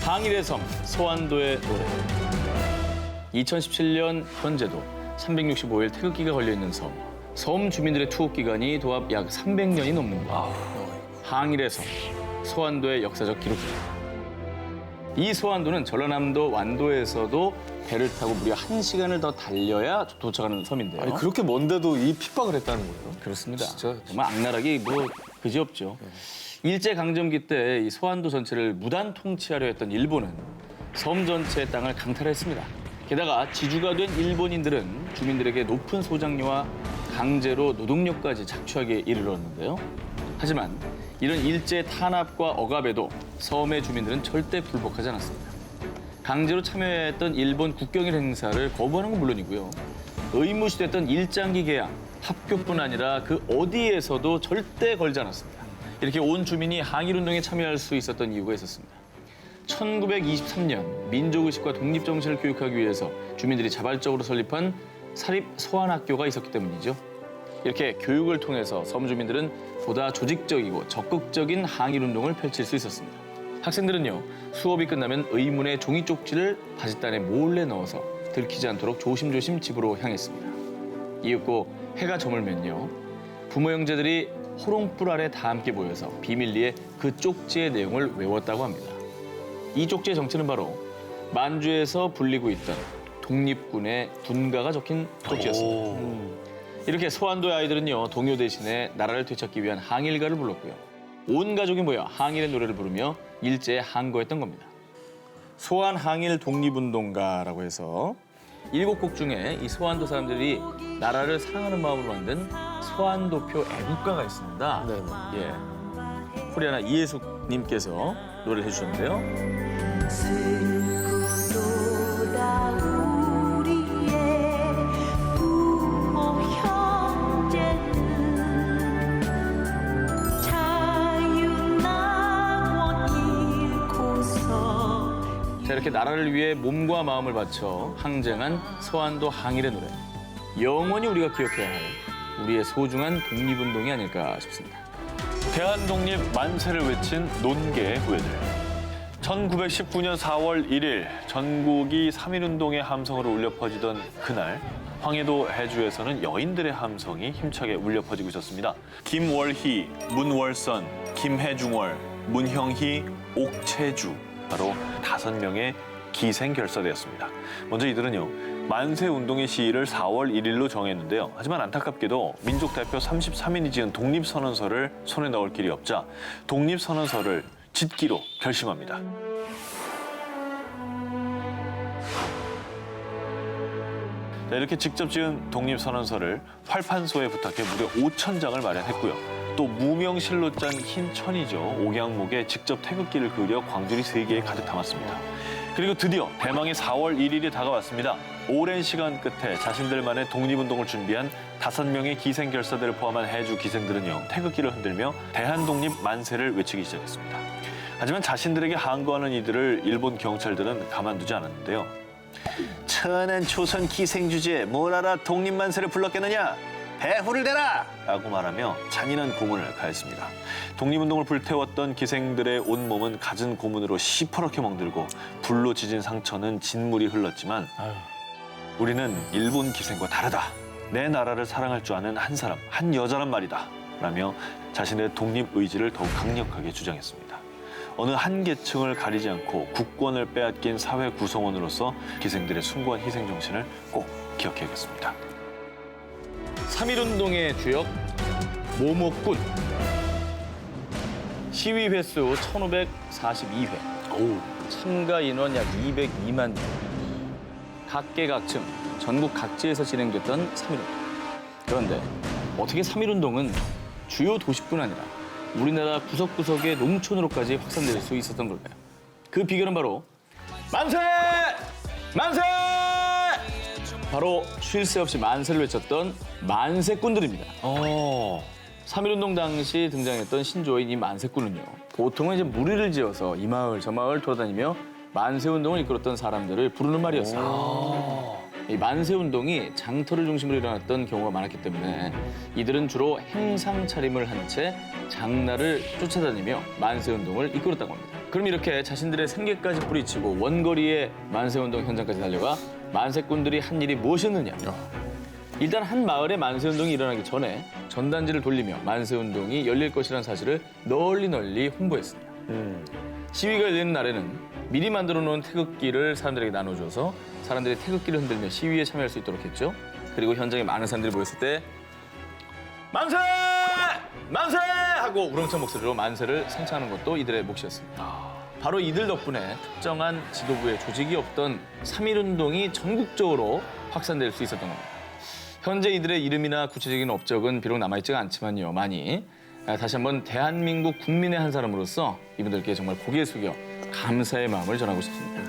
항일의 섬, 서안도의 노래. 2017년 현재도 365일 태극기가 걸려있는 섬. 섬 주민들의 투옥 기간이 도합 약 300년이 넘는다. 항일의 섬, 서안도의 역사적 기록입니다. 이 서안도는 전라남도 완도에서도 배를 타고 무려 1시간을 더 달려야 도착하는 섬인데요. 아니, 그렇게 먼데도 이 핍박을 했다는 거예요? 그렇습니다. 진짜. 정말 악랄하기 뭐 그지없죠. 일제강점기 때 이 서안도 전체를 무단 통치하려 했던 일본은 섬 전체의 땅을 강탈했습니다. 게다가 지주가 된 일본인들은 주민들에게 높은 소장료와 강제로 노동력까지 착취하게 이르렀는데요. 하지만 이런 일제 탄압과 억압에도 섬의 주민들은 절대 불복하지 않았습니다. 강제로 참여했던 일본 국경일 행사를 거부하는 건 물론이고요. 의무시됐던 일장기 계약, 합교뿐 아니라 그 어디에서도 절대 걸지 않았습니다. 이렇게 온 주민이 항일운동에 참여할 수 있었던 이유가 있었습니다. 1923년 민족의식과 독립정신을 교육하기 위해서 주민들이 자발적으로 설립한 사립 서안학교가 있었기 때문이죠. 이렇게 교육을 통해서 섬 주민들은 보다 조직적이고 적극적인 항일운동을 펼칠 수 있었습니다. 학생들은요, 수업이 끝나면 의문의 종이 쪽지를 바짓단에 몰래 넣어서 들키지 않도록 조심조심 집으로 향했습니다. 이윽고 해가 저물면요, 부모 형제들이 호롱불 아래 다 함께 모여서 비밀리에 그 쪽지의 내용을 외웠다고 합니다. 이 쪽지의 정체는 바로 만주에서 불리고 있던 독립군의 군가가 적힌 쪽지였습니다. 이렇게 서안도의 아이들은요, 동요 대신에 나라를 되찾기 위한 항일가를 불렀고요. 온 가족이 모여 항일의 노래를 부르며 일제에 항거했던 겁니다. 소안 항일 독립운동가라고 해서 7곡 중에 이 서안도 사람들이 나라를 사랑하는 마음으로 만든 서안도표 애국가가 있습니다. 네네. 예, 코리아나 이예숙님께서 노래를 해주셨는데요. 슬프도다 우리의 부모 형제들 자유나원 잃고서. 자, 이렇게 나라를 위해 몸과 마음을 바쳐 항쟁한 서안도 항일의 노래. 영원히 우리가 기억해야 할 우리의 소중한 독립운동이 아닐까 싶습니다. 대한독립 만세를 외친 논개의 후예들. 1919년 4월 1일 전국이 3.1운동의 함성으로 울려 퍼지던 그날, 황해도 해주에서는 여인들의 함성이 힘차게 울려 퍼지고 있었습니다. 김월희, 문월선, 김해중월, 문형희, 옥채주, 바로 5명의 기생결사대였습니다. 먼저 이들은요, 만세운동의 시일을 4월 1일로 정했는데요. 하지만 안타깝게도 민족 대표 33인이 지은 독립선언서를 손에 넣을 길이 없자 독립선언서를 짓기로 결심합니다. 자, 이렇게 직접 지은 독립선언서를 활판소에 부탁해 무려 5,000장을 마련했고요. 또 무명실로 짠 흰 천이죠. 옥양목에 직접 태극기를 그려 광주리 3개에 가득 담았습니다. 그리고 드디어 대망의 4월 1일이 다가왔습니다. 오랜 시간 끝에 자신들만의 독립운동을 준비한 5명의 기생결사들을 포함한 해주 기생들은요, 태극기를 흔들며 대한독립 만세를 외치기 시작했습니다. 하지만 자신들에게 항거하는 이들을 일본 경찰들은 가만두지 않았는데요. 천한 조선 기생 주제에 뭘 알아 독립만세를 불렀겠느냐? 배후를 대라! 라고 말하며 잔인한 고문을 가했습니다. 독립운동을 불태웠던 기생들의 온몸은 갖은 고문으로 시퍼렇게 멍들고 불로 지진 상처는 진물이 흘렀지만 우리는 일본 기생과 다르다. 내 나라를 사랑할 줄 아는 한 사람, 한 여자란 말이다. 라며 자신의 독립 의지를 더욱 강력하게 주장했습니다. 어느 한 계층을 가리지 않고 국권을 빼앗긴 사회 구성원으로서 기생들의 숭고한 희생 정신을 꼭 기억해야겠습니다. 3.1운동의 주역 모목군. 시위 횟수 1,542회. 참가 인원 약 202만 명. 각계각층, 전국 각지에서 진행됐던 3.1운동. 그런데 어떻게 3.1운동은 주요 도시뿐 아니라 우리나라 구석구석의 농촌으로까지 확산될 수 있었던 걸까요? 그 비결은 바로 만세! 만세! 바로 쉴 새 없이 만세를 외쳤던 만세꾼들입니다. 3.1운동 당시 등장했던 신조어인 이 만세꾼은요, 보통은 이제 무리를 지어서 이 마을 저 마을 돌아다니며 만세운동을 이끌었던 사람들을 부르는 말이었어요. 이 만세운동이 장터를 중심으로 일어났던 경우가 많았기 때문에 이들은 주로 행상 차림을 한 채 장날을 쫓아다니며 만세운동을 이끌었다고 합니다. 그럼 이렇게 자신들의 생계까지 뿌리치고 원거리의 만세운동 현장까지 달려가 만세꾼들이 한 일이 무엇이었느냐. 일단 한 마을에 만세운동이 일어나기 전에 전단지를 돌리며 만세운동이 열릴 것이라는 사실을 널리 홍보했습니다. 시위가 열리는 날에는 미리 만들어 놓은 태극기를 사람들에게 나눠줘서 사람들이 태극기를 흔들며 시위에 참여할 수 있도록 했죠. 그리고 현장에 많은 사람들이 모였을 때 만세! 만세! 하고 우렁찬 목소리로 만세를 성창하는 것도 이들의 몫이었습니다. 바로 이들 덕분에 특정한 지도부의 조직이 없던 3.1운동이 전국적으로 확산될 수 있었던 겁니다. 현재 이들의 이름이나 구체적인 업적은 비록 남아있지가 않지만요, 많이. 다시 한번 대한민국 국민의 한 사람으로서 이분들께 정말 고개 숙여 감사의 마음을 전하고 싶습니다.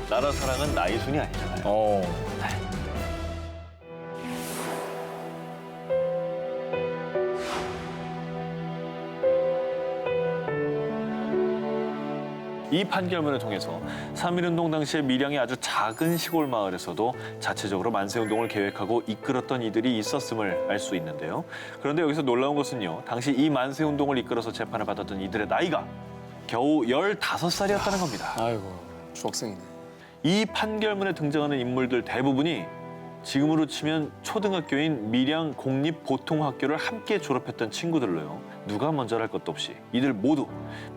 나라 사랑은 나이 순이 아니잖아요. 이 판결문을 통해서 3.1운동 당시에 밀양의 아주 작은 시골 마을에서도 자체적으로 만세운동을 계획하고 이끌었던 이들이 있었음을 알 수 있는데요. 그런데 여기서 놀라운 것은요. 당시 이 만세운동을 이끌어서 재판을 받았던 이들의 나이가 겨우 15살이었다는 겁니다. 아이고, 중학생이네. 이 판결문에 등장하는 인물들 대부분이 지금으로 치면 초등학교인 밀양 공립보통학교를 함께 졸업했던 친구들로요. 누가 먼저랄 것도 없이 이들 모두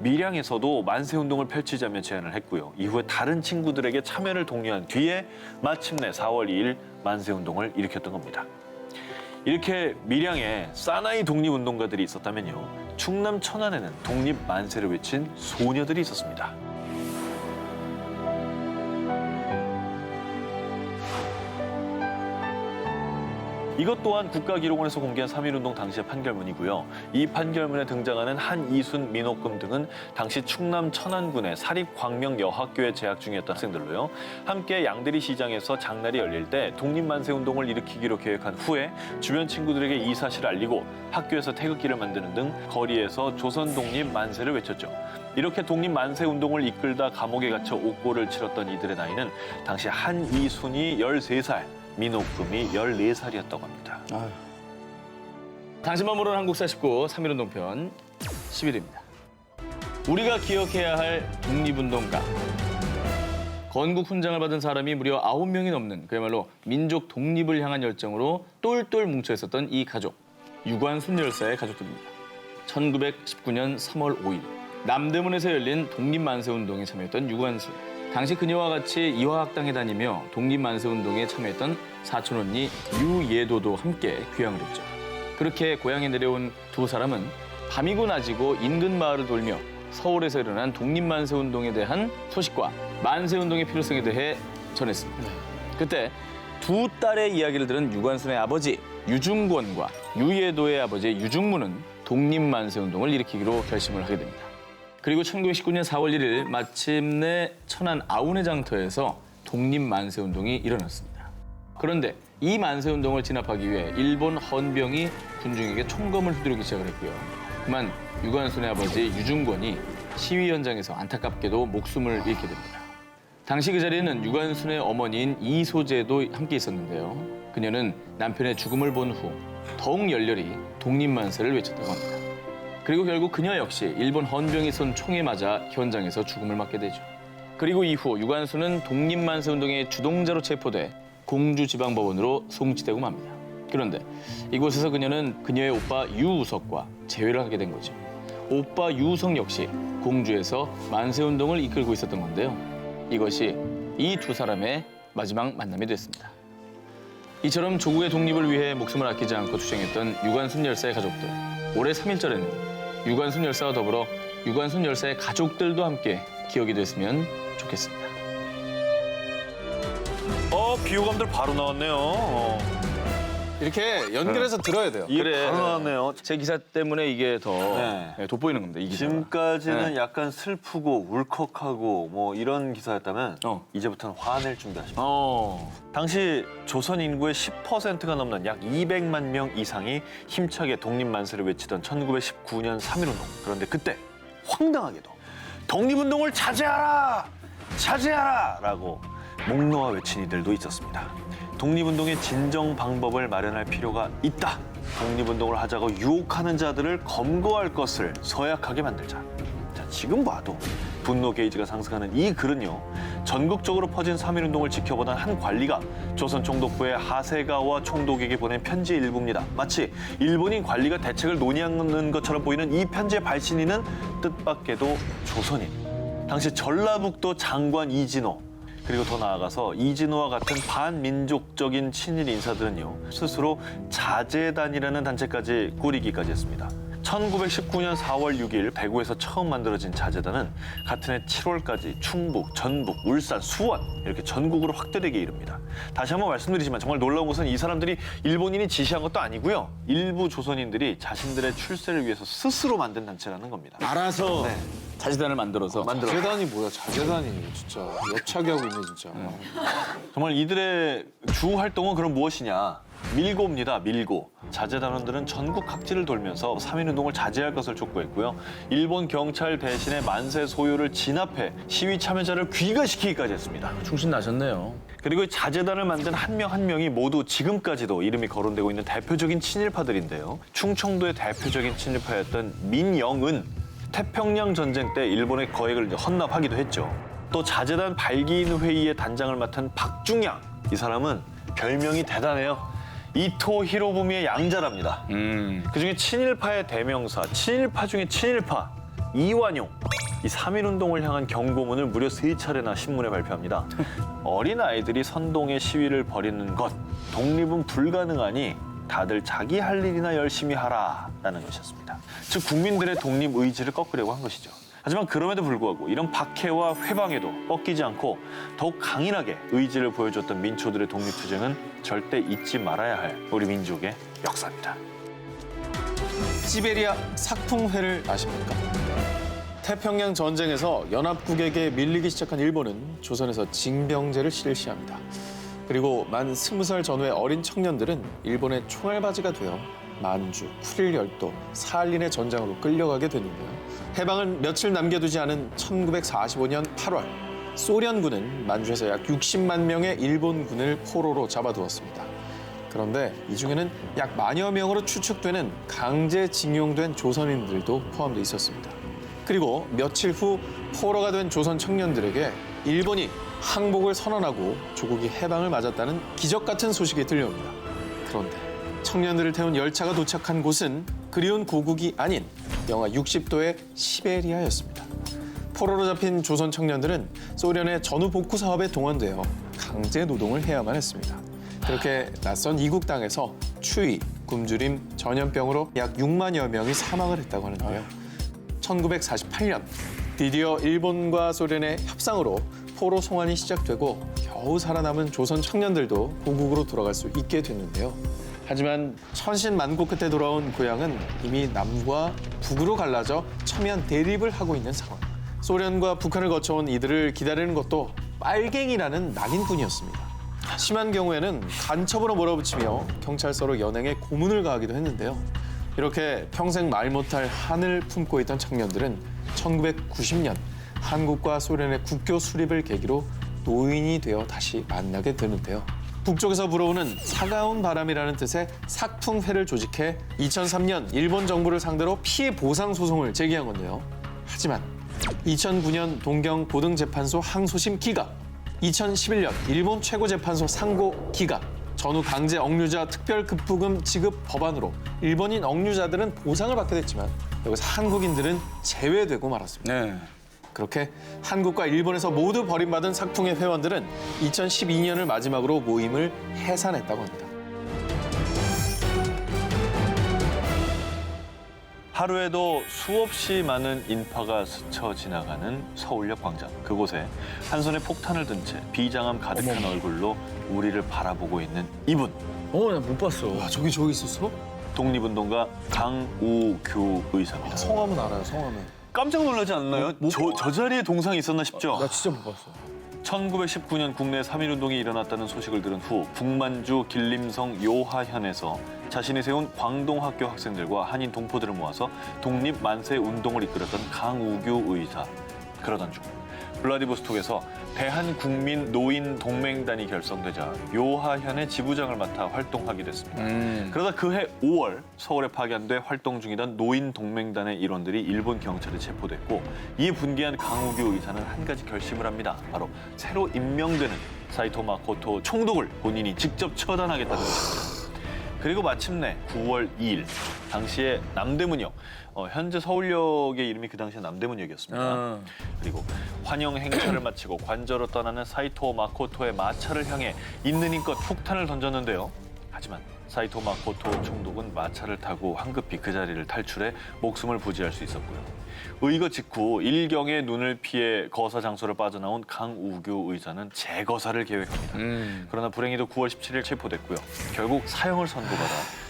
밀양에서도 만세운동을 펼치자며 제안을 했고요. 이후에 다른 친구들에게 참여를 독려한 뒤에 마침내 4월 2일 만세운동을 일으켰던 겁니다. 이렇게 밀양에 사나이 독립운동가들이 있었다면요. 충남 천안에는 독립만세를 외친 소녀들이 있었습니다. 이것 또한 국가기록원에서 공개한 3.1운동 당시의 판결문이고요. 이 판결문에 등장하는 한이순, 민옥금 등은 당시 충남 천안군의 사립광명여학교에 재학 중이었던 학생들로요. 함께 양대리 시장에서 장날이 열릴 때 독립만세운동을 일으키기로 계획한 후에 주변 친구들에게 이 사실을 알리고 학교에서 태극기를 만드는 등 거리에서 조선독립만세를 외쳤죠. 이렇게 독립만세운동을 이끌다 감옥에 갇혀 옥고를 치렀던 이들의 나이는 당시 한이순이 13살, 민옥금이 14살이었다고 합니다. 당신만 모르는 한국 49 3.1운동 편 10일입니다. 우리가 기억해야 할 독립운동가. 건국 훈장을 받은 사람이 무려 9명이 넘는 그야말로 민족 독립을 향한 열정으로 똘똘 뭉쳐 있었던 이 가족. 유관순 열사의 가족들입니다. 1919년 3월 5일 남대문에서 열린 독립만세운동에 참여했던 유관순. 당시 그녀와 같이 이화학당에 다니며 독립만세운동에 참여했던 사촌 언니 유예도도 함께 귀향을 했죠. 그렇게 고향에 내려온 두 사람은 밤이고 낮이고 인근 마을을 돌며 서울에서 일어난 독립만세운동에 대한 소식과 만세운동의 필요성에 대해 전했습니다. 그때 두 딸의 이야기를 들은 유관순의 아버지 유중권과 유예도의 아버지 유중무는 독립만세운동을 일으키기로 결심을 하게 됩니다. 그리고 1919년 4월 1일 마침내 천안 아운의 장터에서 독립만세운동이 일어났습니다. 그런데 이 만세운동을 진압하기 위해 일본 헌병이 군중에게 총검을 휘두르기 시작을 했고요. 그만 유관순의 아버지 유중권이 시위 현장에서 안타깝게도 목숨을 잃게 됩니다. 당시 그 자리에는 유관순의 어머니인 이소재도 함께 있었는데요. 그녀는 남편의 죽음을 본 후 더욱 열렬히 독립만세를 외쳤다고 합니다. 그리고 결국 그녀 역시 일본 헌병이 쏜 총에 맞아 현장에서 죽음을 맞게 되죠. 그리고 이후 유관순은 독립만세운동의 주동자로 체포돼 공주지방법원으로 송치되고 맙니다. 그런데 이곳에서 그녀는 그녀의 오빠 유우석과 재회를 하게 된 거죠. 오빠 유우석 역시 공주에서 만세운동을 이끌고 있었던 건데요. 이것이 이 두 사람의 마지막 만남이 됐습니다. 이처럼 조국의 독립을 위해 목숨을 아끼지 않고 투쟁했던 유관순 열사의 가족들. 올해 3.1절에는 유관순 열사와 더불어 유관순 열사의 가족들도 함께 기억이 됐으면 좋겠습니다. 비호감들 바로 나왔네요. 이렇게 연결해서 들어야 돼요. 그래. 바로 나왔네요. 제 기사 때문에 이게 더 네. 돋보이는 겁니다. 이 기사가. 지금까지는 네. 약간 슬프고 울컥하고 뭐 이런 기사였다면 이제부터는 화낼 준비하십시오. 당시 조선 인구의 10%가 넘는 약 200만 명 이상이 힘차게 독립만세를 외치던 1919년 3.1운동. 그런데 그때 황당하게도 독립운동을 자제하라! 자제하라! 라고 목 놓아 외친 이들도 있었습니다. 독립운동의 진정 방법을 마련할 필요가 있다. 독립운동을 하자고 유혹하는 자들을 검거할 것을 서약하게 만들자. 자, 지금 봐도 분노 게이지가 상승하는 이 글은요. 전국적으로 퍼진 3.1운동을 지켜보던 한 관리가 조선 총독부의 하세가와 총독에게 보낸 편지의 일부입니다. 마치 일본인 관리가 대책을 논의하는 것처럼 보이는 이 편지의 발신인은 뜻밖에도 조선인. 당시 전라북도 장관 이진호, 그리고 더 나아가서 이진호와 같은 반민족적인 친일 인사들은요. 스스로 자재단이라는 단체까지 꾸리기까지 했습니다. 1919년 4월 6일 대구에서 처음 만들어진 자재단은 같은 해 7월까지 충북, 전북, 울산, 수원 이렇게 전국으로 확대되게 이릅니다. 다시 한번 말씀드리지만 정말 놀라운 것은 이 사람들이 일본인이 지시한 것도 아니고요. 일부 조선인들이 자신들의 출세를 위해서 스스로 만든 단체라는 겁니다. 알아서 자재단을 만들어서 자재단이 뭐야? 자재단이 진짜 여차게 하고 있네 진짜. 정말 이들의 주 활동은 그럼 무엇이냐? 밀고입니다. 밀고. 자재단원들은 전국 각지를 돌면서 3.1운동을 자제할 것을 촉구했고요. 일본 경찰 대신에 만세 소요를 진압해 시위 참여자를 귀가시키기까지 했습니다. 충신 나셨네요. 그리고 이 자재단을 만든 한 명 한 명이 모두 지금까지도 이름이 거론되고 있는 대표적인 친일파들인데요. 충청도의 대표적인 친일파였던 민영은 태평양 전쟁 때 일본의 거액을 헌납하기도 했죠. 또 자재단 발기인 회의의 단장을 맡은 박중양, 이 사람은 별명이 대단해요. 이토 히로부미의 양자랍니다. 그중에 친일파의 대명사, 친일파 중에 친일파 이완용, 이 3.1운동을 향한 경고문을 무려 3차례나 신문에 발표합니다. 어린 아이들이 선동의 시위를 벌이는 것, 독립은 불가능하니 다들 자기 할 일이나 열심히 하라라는 것이었습니다. 즉 국민들의 독립 의지를 꺾으려고 한 것이죠. 하지만 그럼에도 불구하고 이런 박해와 회방에도 꺾이지 않고 더욱 강인하게 의지를 보여줬던 민초들의 독립투쟁은 절대 잊지 말아야 할 우리 민족의 역사입니다. 시베리아 삭풍회를 아십니까? 태평양 전쟁에서 연합국에게 밀리기 시작한 일본은 조선에서 징병제를 실시합니다. 그리고 만 20살 전후의 어린 청년들은 일본의 총알바지가 되어 만주, 쿠릴열도, 사할린의 전장으로 끌려가게 됐는데요. 해방을 며칠 남겨두지 않은 1945년 8월, 소련군은 만주에서 약 60만 명의 일본군을 포로로 잡아두었습니다. 그런데 이 중에는 약 만여 명으로 추측되는 강제징용된 조선인들도 포함되어 있었습니다. 그리고 며칠 후 포로가 된 조선 청년들에게 일본이 항복을 선언하고 조국이 해방을 맞았다는 기적 같은 소식이 들려옵니다. 그런데 청년들을 태운 열차가 도착한 곳은 그리운 고국이 아닌 영하 60도의 시베리아였습니다. 포로로 잡힌 조선 청년들은 소련의 전후 복구 사업에 동원되어 강제 노동을 해야만 했습니다. 그렇게 낯선 이국 땅에서 추위, 굶주림, 전염병으로 약 6만여 명이 사망을 했다고 하는데요. 1948년 드디어 일본과 소련의 협상으로 포로 송환이 시작되고 겨우 살아남은 조선 청년들도 고국으로 돌아갈 수 있게 됐는데요. 하지만 천신만고 끝에 돌아온 고향은 이미 남과 북으로 갈라져 첨예한 대립을 하고 있는 상황. 소련과 북한을 거쳐온 이들을 기다리는 것도 빨갱이라는 낙인뿐이었습니다. 심한 경우에는 간첩으로 몰아붙이며 경찰서로 연행에 고문을 가하기도 했는데요. 이렇게 평생 말 못할 한을 품고 있던 청년들은 1990년 한국과 소련의 국교 수립을 계기로 노인이 되어 다시 만나게 되는데요. 북쪽에서 불어오는 차가운 바람이라는 뜻의 삭풍회를 조직해 2003년 일본 정부를 상대로 피해 보상 소송을 제기한 건데요. 하지만 2009년 동경 고등재판소 항소심 기각, 2011년 일본 최고재판소 상고 기각, 전후 강제 억류자 특별급부금 지급 법안으로 일본인 억류자들은 보상을 받게 됐지만 여기서 한국인들은 제외되고 말았습니다. 네. 그렇게 한국과 일본에서 모두 버림받은 삭풍회 회원들은 2012년을 마지막으로 모임을 해산했다고 합니다. 하루에도 수없이 많은 인파가 스쳐 지나가는 서울역 광장. 그곳에 한 손에 폭탄을 든 채 비장함 가득한 얼굴로 우리를 바라보고 있는 이분. 나 못 봤어. 와, 저기 있었어? 독립운동가 강우규 의사입니다. 성함은 알아요, 성함은. 깜짝 놀라지 않나요? 저 자리에 동상이 있었나 싶죠? 나 진짜 못 봤어. 1919년 국내 3.1운동이 일어났다는 소식을 들은 후 북만주 길림성 요하현에서 자신이 세운 광동학교 학생들과 한인 동포들을 모아서 독립 만세 운동을 이끌었던 강우규 의사. 그러던 중 블라디보스톡에서 대한국민 노인 동맹단이 결성되자 요하현의 지부장을 맡아 활동하게 됐습니다. 그러다 그해 5월 서울에 파견돼 활동 중이던 노인 동맹단의 일원들이 일본 경찰에 체포됐고 이에 분개한 강우규 의사는 한 가지 결심을 합니다. 바로 새로 임명되는 사이토 마코토 총독을 본인이 직접 처단하겠다는 것입니다. 그리고 마침내 9월 2일 당시에 남대문역, 현재 서울역의 이름이 그 당시에 남대문역이었습니다. 그리고 환영 행사를 마치고 관저로 떠나는 사이토 마코토의 마차를 향해 있는 힘껏 폭탄을 던졌는데요. 하지만 사이토 마코토 총독은 마차를 타고 황급히 그 자리를 탈출해 목숨을 부지할 수 있었고요. 의거 직후 일경의 눈을 피해 거사 장소를 빠져나온 강우규 의사는 재거사를 계획합니다. 그러나 불행히도 9월 17일 체포됐고요. 결국 사형을 선고받아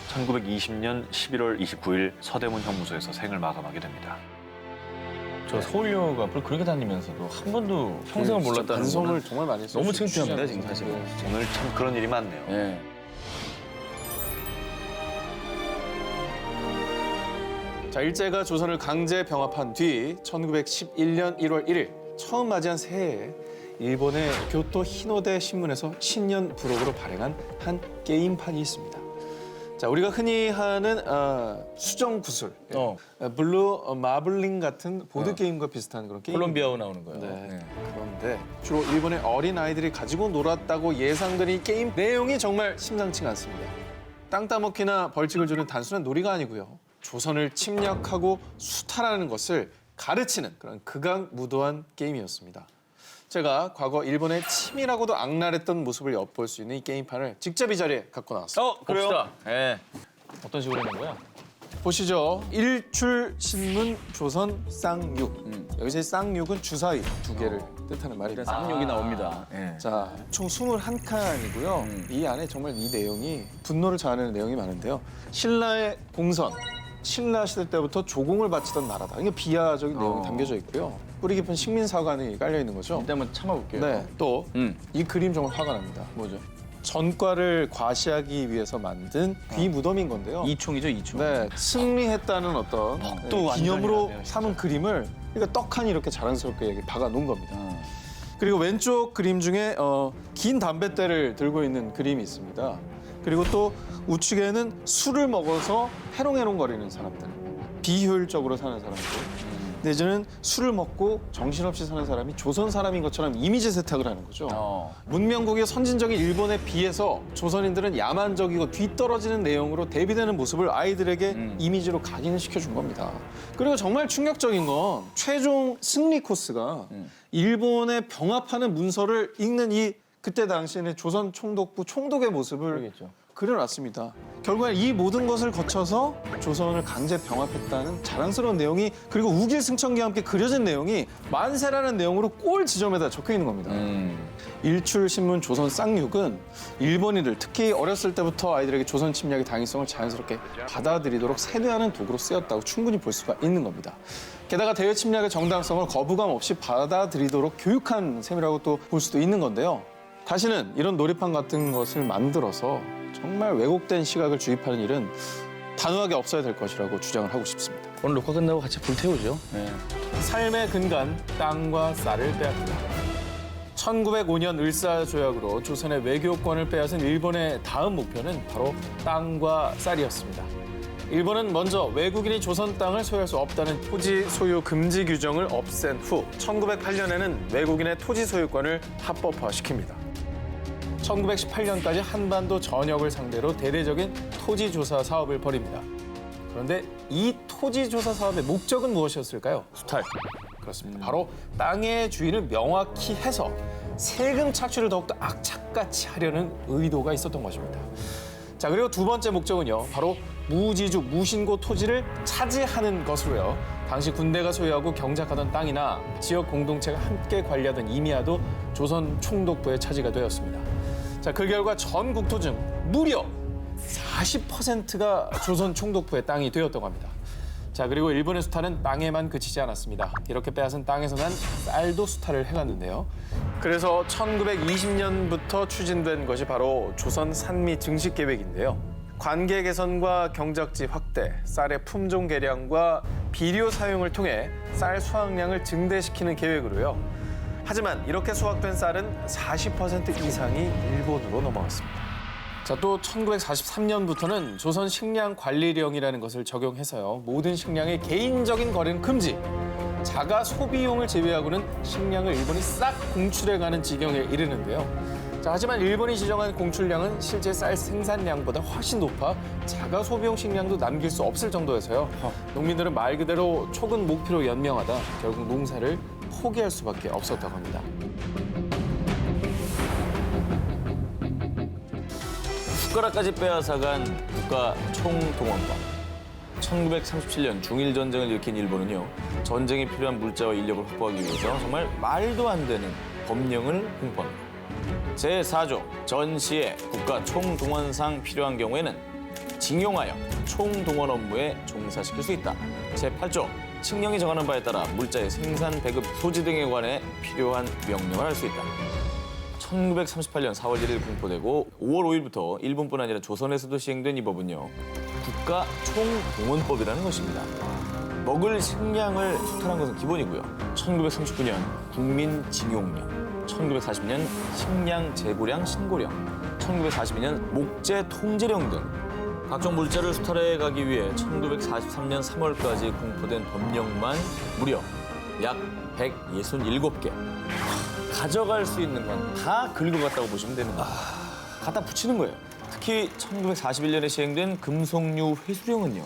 1920년 11월 29일 서대문 형무소에서 생을 마감하게 됩니다. 저 서울역 앞을 그렇게 다니면서도 한 번도 평생을 몰랐다는 반성을 거는 정말 많이 했어요. 너무 창피합니다, 지금 사실. 오늘 참 그런 일이 많네요. 예. 자, 일제가 조선을 강제 병합한 뒤 1911년 1월 1일 처음 맞이한 새해에 일본의 교토 히노대 신문에서 신년 부록으로 발행한 한 게임판이 있습니다. 자, 우리가 흔히 하는 수정 구슬, 블루 마블링 같은 보드 게임과 비슷한 그런 게임. 콜롬비아어 나오는 거예요. 네. 그런데 주로 일본의 어린 아이들이 가지고 놀았다고 예상되는 이 게임 내용이 정말 심상치가 않습니다. 땅 따먹기나 벌칙을 주는 단순한 놀이가 아니고요. 조선을 침략하고 수탈하는 것을 가르치는 그런 극악무도한 게임이었습니다. 제가 과거 일본의 치밀하고도 악랄했던 모습을 엿볼 수 있는 이 게임판을 직접 이 자리에 갖고 나왔습니다. 그래요? 예. 어떤 식으로 있는 거야? 보시죠. 일출신문 조선 쌍육. 여기서 이 쌍육은 주사위 두 개를 뜻하는 말입니다. 쌍욕이 나옵니다. 예. 자, 총 21칸이고요. 이 안에 정말 이 내용이 분노를 자아내는 내용이 많은데요. 신라의 공선, 신라 시대 때부터 조공을 바치던 나라다. 이게 비하적인 내용이 담겨져 있고요. 뿌리 깊은 식민사관이 깔려 있는 거죠. 일단 한번 참아볼게요. 네, 또 이 그림 정말 화가 납니다. 뭐죠? 전과를 과시하기 위해서 만든 귀 무덤인 건데요. 이총이죠, 이총. 네, 승리했다는 어떤 또 기념으로 완전이라네요, 진짜. 삼은 그림을 그러니까 떡하니 이렇게 자랑스럽게 여기 박아 놓은 겁니다. 그리고 왼쪽 그림 중에 긴 담뱃대를 들고 있는 그림이 있습니다. 그리고 또 우측에는 술을 먹어서 해롱해롱거리는 사람들, 비효율적으로 사는 사람들, 내지는 술을 먹고 정신없이 사는 사람이 조선 사람인 것처럼 이미지 세탁을 하는 거죠. 문명국의 선진적인 일본에 비해서 조선인들은 야만적이고 뒤떨어지는 내용으로 대비되는 모습을 아이들에게 이미지로 각인을 시켜준 겁니다. 그리고 정말 충격적인 건 최종 승리 코스가 일본에 병합하는 문서를 읽는 이 그때 당시에는 조선 총독부 총독의 모습을 그러겠죠. 그려놨습니다. 결국엔 이 모든 것을 거쳐서 조선을 강제 병합했다는 자랑스러운 내용이 그리고 우길승천기와 함께 그려진 내용이 만세라는 내용으로 꼴 지점에다 적혀 있는 겁니다. 일출신문 조선 쌍육은 일본인들 특히 어렸을 때부터 아이들에게 조선 침략의 당위성을 자연스럽게 받아들이도록 세뇌하는 도구로 쓰였다고 충분히 볼 수가 있는 겁니다. 게다가 대외 침략의 정당성을 거부감 없이 받아들이도록 교육한 셈이라고 또 볼 수도 있는 건데요. 다시는 이런 놀이판 같은 것을 만들어서 정말 왜곡된 시각을 주입하는 일은 단호하게 없어야 될 것이라고 주장을 하고 싶습니다. 오늘 녹화 끝나고 같이 불태우죠. 네. 삶의 근간, 땅과 쌀을 빼앗기다. 1905년 을사조약으로 조선의 외교권을 빼앗은 일본의 다음 목표는 바로 땅과 쌀이었습니다. 일본은 먼저 외국인이 조선 땅을 소유할 수 없다는 토지 소유 금지 규정을 없앤 후 1908년에는 외국인의 토지 소유권을 합법화시킵니다. 1918년까지 한반도 전역을 상대로 대대적인 토지조사 사업을 벌입니다. 그런데 이 토지조사 사업의 목적은 무엇이었을까요? 수탈. 그렇습니다. 바로 땅의 주인을 명확히 해서 세금 착취를 더욱더 악착같이 하려는 의도가 있었던 것입니다. 자, 그리고 두 번째 목적은요. 바로 무지주, 무신고 토지를 차지하는 것으로요. 당시 군대가 소유하고 경작하던 땅이나 지역 공동체가 함께 관리하던 임야도 조선 총독부의 차지가 되었습니다. 자, 그 결과 전 국토 중 무려 40%가 조선 총독부의 땅이 되었다고 합니다. 자, 그리고 일본의 수탈은 땅에만 그치지 않았습니다. 이렇게 빼앗은 땅에서 난 쌀도 수탈을 해갔는데요. 그래서 1920년부터 추진된 것이 바로 조선 산미 증식 계획인데요. 관계 개선과 경작지 확대, 쌀의 품종 개량과 비료 사용을 통해 쌀 수확량을 증대시키는 계획으로요. 하지만 이렇게 수확된 쌀은 40% 이상이 일본으로 넘어갔습니다. 자, 또 1943년부터는 조선 식량 관리령이라는 것을 적용해서요. 모든 식량의 개인적인 거래는 금지. 자가 소비용을 제외하고는 식량을 일본이 싹 공출해가는 지경에 이르는데요. 자, 하지만 일본이 지정한 공출량은 실제 쌀 생산량보다 훨씬 높아 자가 소비용 식량도 남길 수 없을 정도여서요. 농민들은 말 그대로 촉은 목표로 연명하다 결국 농사를 포기할 수밖에 없었다고 합니다. 숟가락까지 빼앗아간 국가 총동원법. 1937년 중일 전쟁을 일으킨 일본은요. 전쟁에 필요한 물자와 인력을 확보하기 위해서 정말 말도 안 되는 법령을 공포합니다. 제4조 전시에 국가 총동원상 필요한 경우에는 징용하여 총동원 업무에 종사시킬 수 있다. 제8조 칙령이 정하는 바에 따라 물자의 생산, 배급, 소지 등에 관해 필요한 명령을 할 수 있다. 1938년 4월 1일 공포되고 5월 5일부터 일본뿐 아니라 조선에서도 시행된 이 법은요. 국가 총동원법이라는 것입니다. 먹을 식량을 수탈한 것은 기본이고요. 1939년 국민징용령, 1940년 식량 재고량 신고령, 1942년 목재 통제령 등 각종 물자를 수탈해 가기 위해 1943년 3월까지 공포된 법령만 무려 약 167개. 가져갈 수 있는 건 다 긁어갔다고 보시면 되는 거예요. 갖다 붙이는 거예요. 특히 1941년에 시행된 금속류 회수령은요.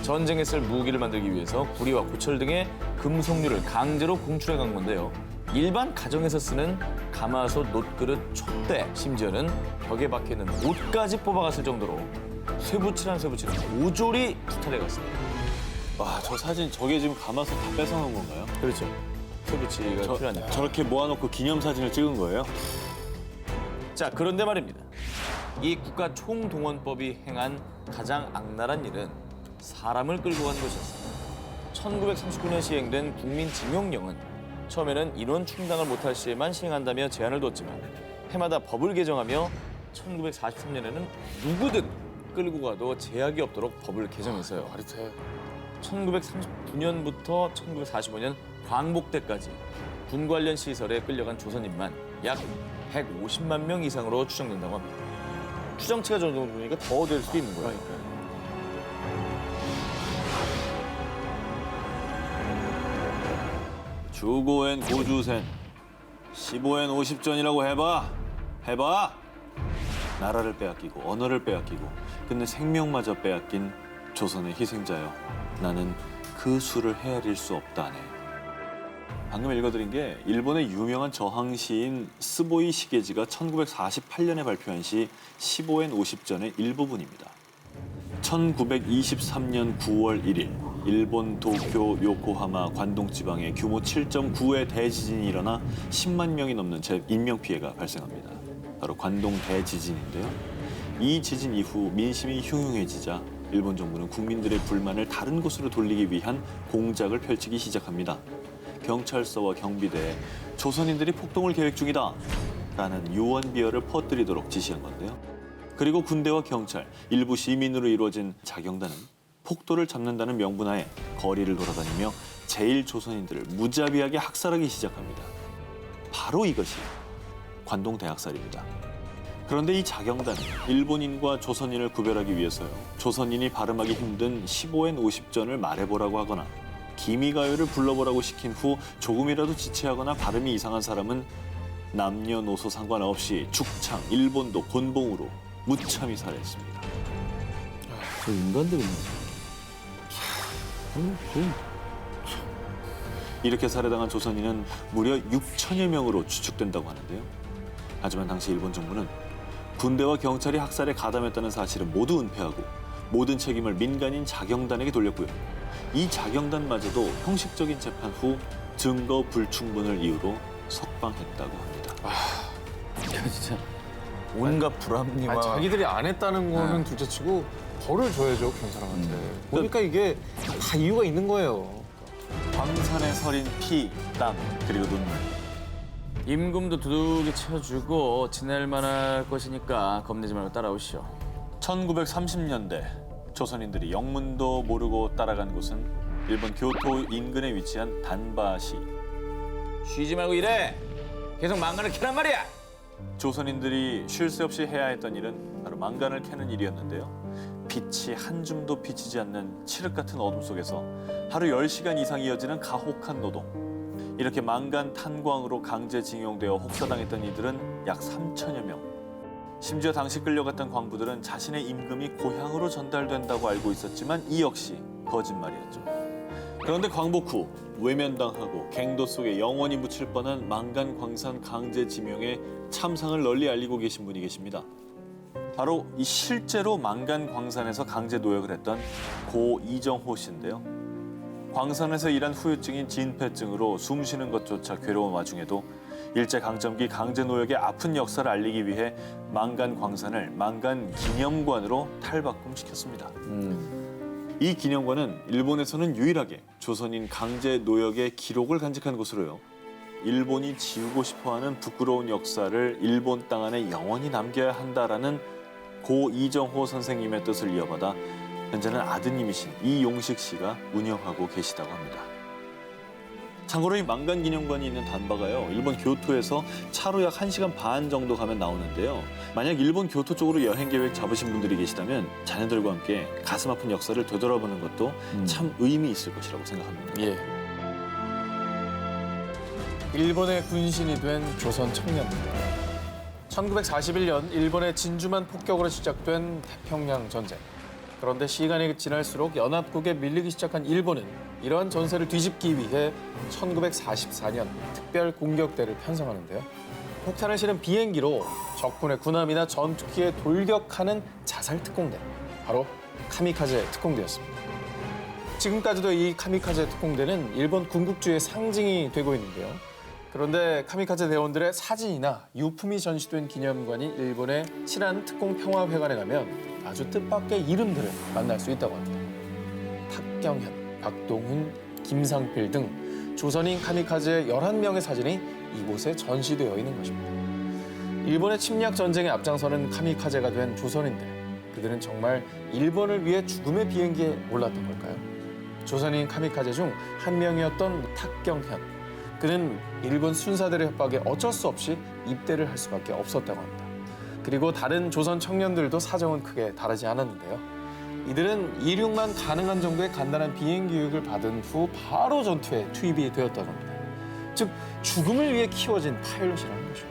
전쟁에 쓸 무기를 만들기 위해서 구리와 고철 등의 금속류를 강제로 공출해 간 건데요. 일반 가정에서 쓰는 가마솥, 놋그릇, 촛대, 심지어는 벽에 박혀있는 옷까지 뽑아갔을 정도로 쇠붙이란 쇠붙이는 모조리 수탈해 갔습니다. 와, 저 사진 저게 지금 감아서 다 뺏어놓은 건가요? 그렇죠. 쇠붙이가 필요하니까. 저렇게 모아놓고 기념사진을 찍은 거예요? 자, 그런데 말입니다. 이 국가 총동원법이 행한 가장 악랄한 일은 사람을 끌고 간 것이었습니다. 1939년 시행된 국민징용령은 처음에는 인원 충당을 못할 시에만 시행한다며 제한을 뒀지만 해마다 법을 개정하며 1943년에는 누구든 끌고 가도 제약이 없도록 법을 개정했어요. 1939년부터 1945년 광복 때까지 군 관련 시설에 끌려간 조선인만 약 150만 명 이상으로 추정된다고 합니다. 추정치가 저 정도니까 더 될 수도 있는 거예요. 주고엔 고주센, 15엔 50전이라고 해봐. 나라를 빼앗기고 언어를 빼앗기고 끝내 생명마저 빼앗긴 조선의 희생자여. 나는 그 수를 헤아릴 수 없다네. 방금 읽어드린 게 일본의 유명한 저항 시인 스보이 시게지가 1948년에 발표한 시 15엔 50전의 일부분입니다. 1923년 9월 1일 일본 도쿄 요코하마 관동 지방에 규모 7.9의 대지진이 일어나 10만 명이 넘는 인명피해가 발생합니다. 바로 관동 대지진인데요. 이 지진 이후 민심이 흉흉해지자 일본 정부는 국민들의 불만을 다른 곳으로 돌리기 위한 공작을 펼치기 시작합니다. 경찰서와 경비대에 조선인들이 폭동을 계획 중이다 라는 유언비어를 퍼뜨리도록 지시한 건데요. 그리고 군대와 경찰, 일부 시민으로 이루어진 자경단은 폭도를 잡는다는 명분하에 거리를 돌아다니며 제1조선인들을 무자비하게 학살하기 시작합니다. 바로 이것이 관동대학살입니다. 그런데 이 자경단은 일본인과 조선인을 구별하기 위해서요. 조선인이 발음하기 힘든 15엔 50전을 말해보라고 하거나 기미가요를 불러보라고 시킨 후 조금이라도 지체하거나 발음이 이상한 사람은 남녀노소 상관없이 죽창, 일본도 곤봉으로 무참히 살해했습니다. 저 인간들이네. 이렇게 살해당한 조선인은 무려 6천여 명으로 추측된다고 하는데요. 하지만 당시 일본 정부는 군대와 경찰이 학살에 가담했다는 사실을 모두 은폐하고 모든 책임을 민간인 자경단에게 돌렸고요. 이 자경단마저도 형식적인 재판 후 증거 불충분을 이유로 석방했다고 합니다. 야, 진짜 온갖 불합리와 자기들이 안 했다는 거는 둘째치고 벌을 줘야죠, 그런 사람한테. 보니까 이게 다 이유가 있는 거예요. 광산에 서린 피, 땀, 그리고 눈물. 임금도 두둑이 채워주고 지낼 만할 것이니까 겁내지 말고 따라오시오. 1930년대 조선인들이 영문도 모르고 따라간 곳은 일본 교토 인근에 위치한 단바시. 쉬지 말고 일해. 계속 망간을 캐란 말이야. 조선인들이 쉴 새 없이 해야 했던 일은 바로 망간을 캐는 일이었는데요. 빛이 한 줌도 비치지 않는 칠흑 같은 어둠 속에서 하루 10시간 이상 이어지는 가혹한 노동. 이렇게 망간 탄광으로 강제징용되어 혹사당했던 이들은 약 3천여 명. 심지어 당시 끌려갔던 광부들은 자신의 임금이 고향으로 전달된다고 알고 있었지만 이 역시 거짓말이었죠. 그런데 광복 후 외면당하고 갱도 속에 영원히 묻힐 뻔한 망간 광산 강제징용의 참상을 널리 알리고 계신 분이 계십니다. 바로 이 실제로 망간 광산에서 강제 노역을 했던 고 이정호 씨인데요. 광산에서 일한 후유증인 진폐증으로 숨 쉬는 것조차 괴로운 와중에도 일제강점기 강제 노역의 아픈 역사를 알리기 위해 망간 광산을 망간 기념관으로 탈바꿈시켰습니다. 이 기념관은 일본에서는 유일하게 조선인 강제 노역의 기록을 간직한 곳으로요. 일본이 지우고 싶어하는 부끄러운 역사를 일본 땅 안에 영원히 남겨야 한다라는 고 이정호 선생님의 뜻을 이어받아 현재는 아드님이신 이용식 씨가 운영하고 계시다고 합니다. 참고로 이 망간 기념관이 있는 단바가요, 일본 교토에서 차로 약 1시간 반 정도 가면 나오는데요. 만약 일본 교토 쪽으로 여행 계획 잡으신 분들이 계시다면 자녀들과 함께 가슴 아픈 역사를 되돌아보는 것도 참 의미 있을 것이라고 생각합니다. 예. 일본의 군신이 된 조선 청년들. 1941년 일본의 진주만 폭격으로 시작된 태평양 전쟁. 그런데 시간이 지날수록 연합국에 밀리기 시작한 일본은 이러한 전세를 뒤집기 위해 1944년 특별 공격대를 편성하는데요. 폭탄을 실은 비행기로 적군의 군함이나 전투기에 돌격하는 자살 특공대, 바로 카미카제 특공대였습니다. 지금까지도 이 카미카제 특공대는 일본 군국주의의 상징이 되고 있는데요. 그런데 카미카제 대원들의 사진이나 유품이 전시된 기념관이 일본의 칠안 특공평화회관에 가면 아주 뜻밖의 이름들을 만날 수 있다고 합니다. 탁경현, 박동훈, 김상필 등 조선인 카미카제 11명의 사진이 이곳에 전시되어 있는 것입니다. 일본의 침략 전쟁에 앞장서는 카미카제가 된 조선인들. 그들은 정말 일본을 위해 죽음의 비행기에 올랐던 걸까요? 조선인 카미카제 중 한 명이었던 탁경현. 그는 일본 순사들의 협박에 어쩔 수 없이 입대를 할 수밖에 없었다고 합니다. 그리고 다른 조선 청년들도 사정은 크게 다르지 않았는데요. 이들은 이륙만 가능한 정도의 간단한 비행 교육을 받은 후 바로 전투에 투입이 되었다고 합니다. 즉 죽음을 위해 키워진 파일럿이라는 것이고.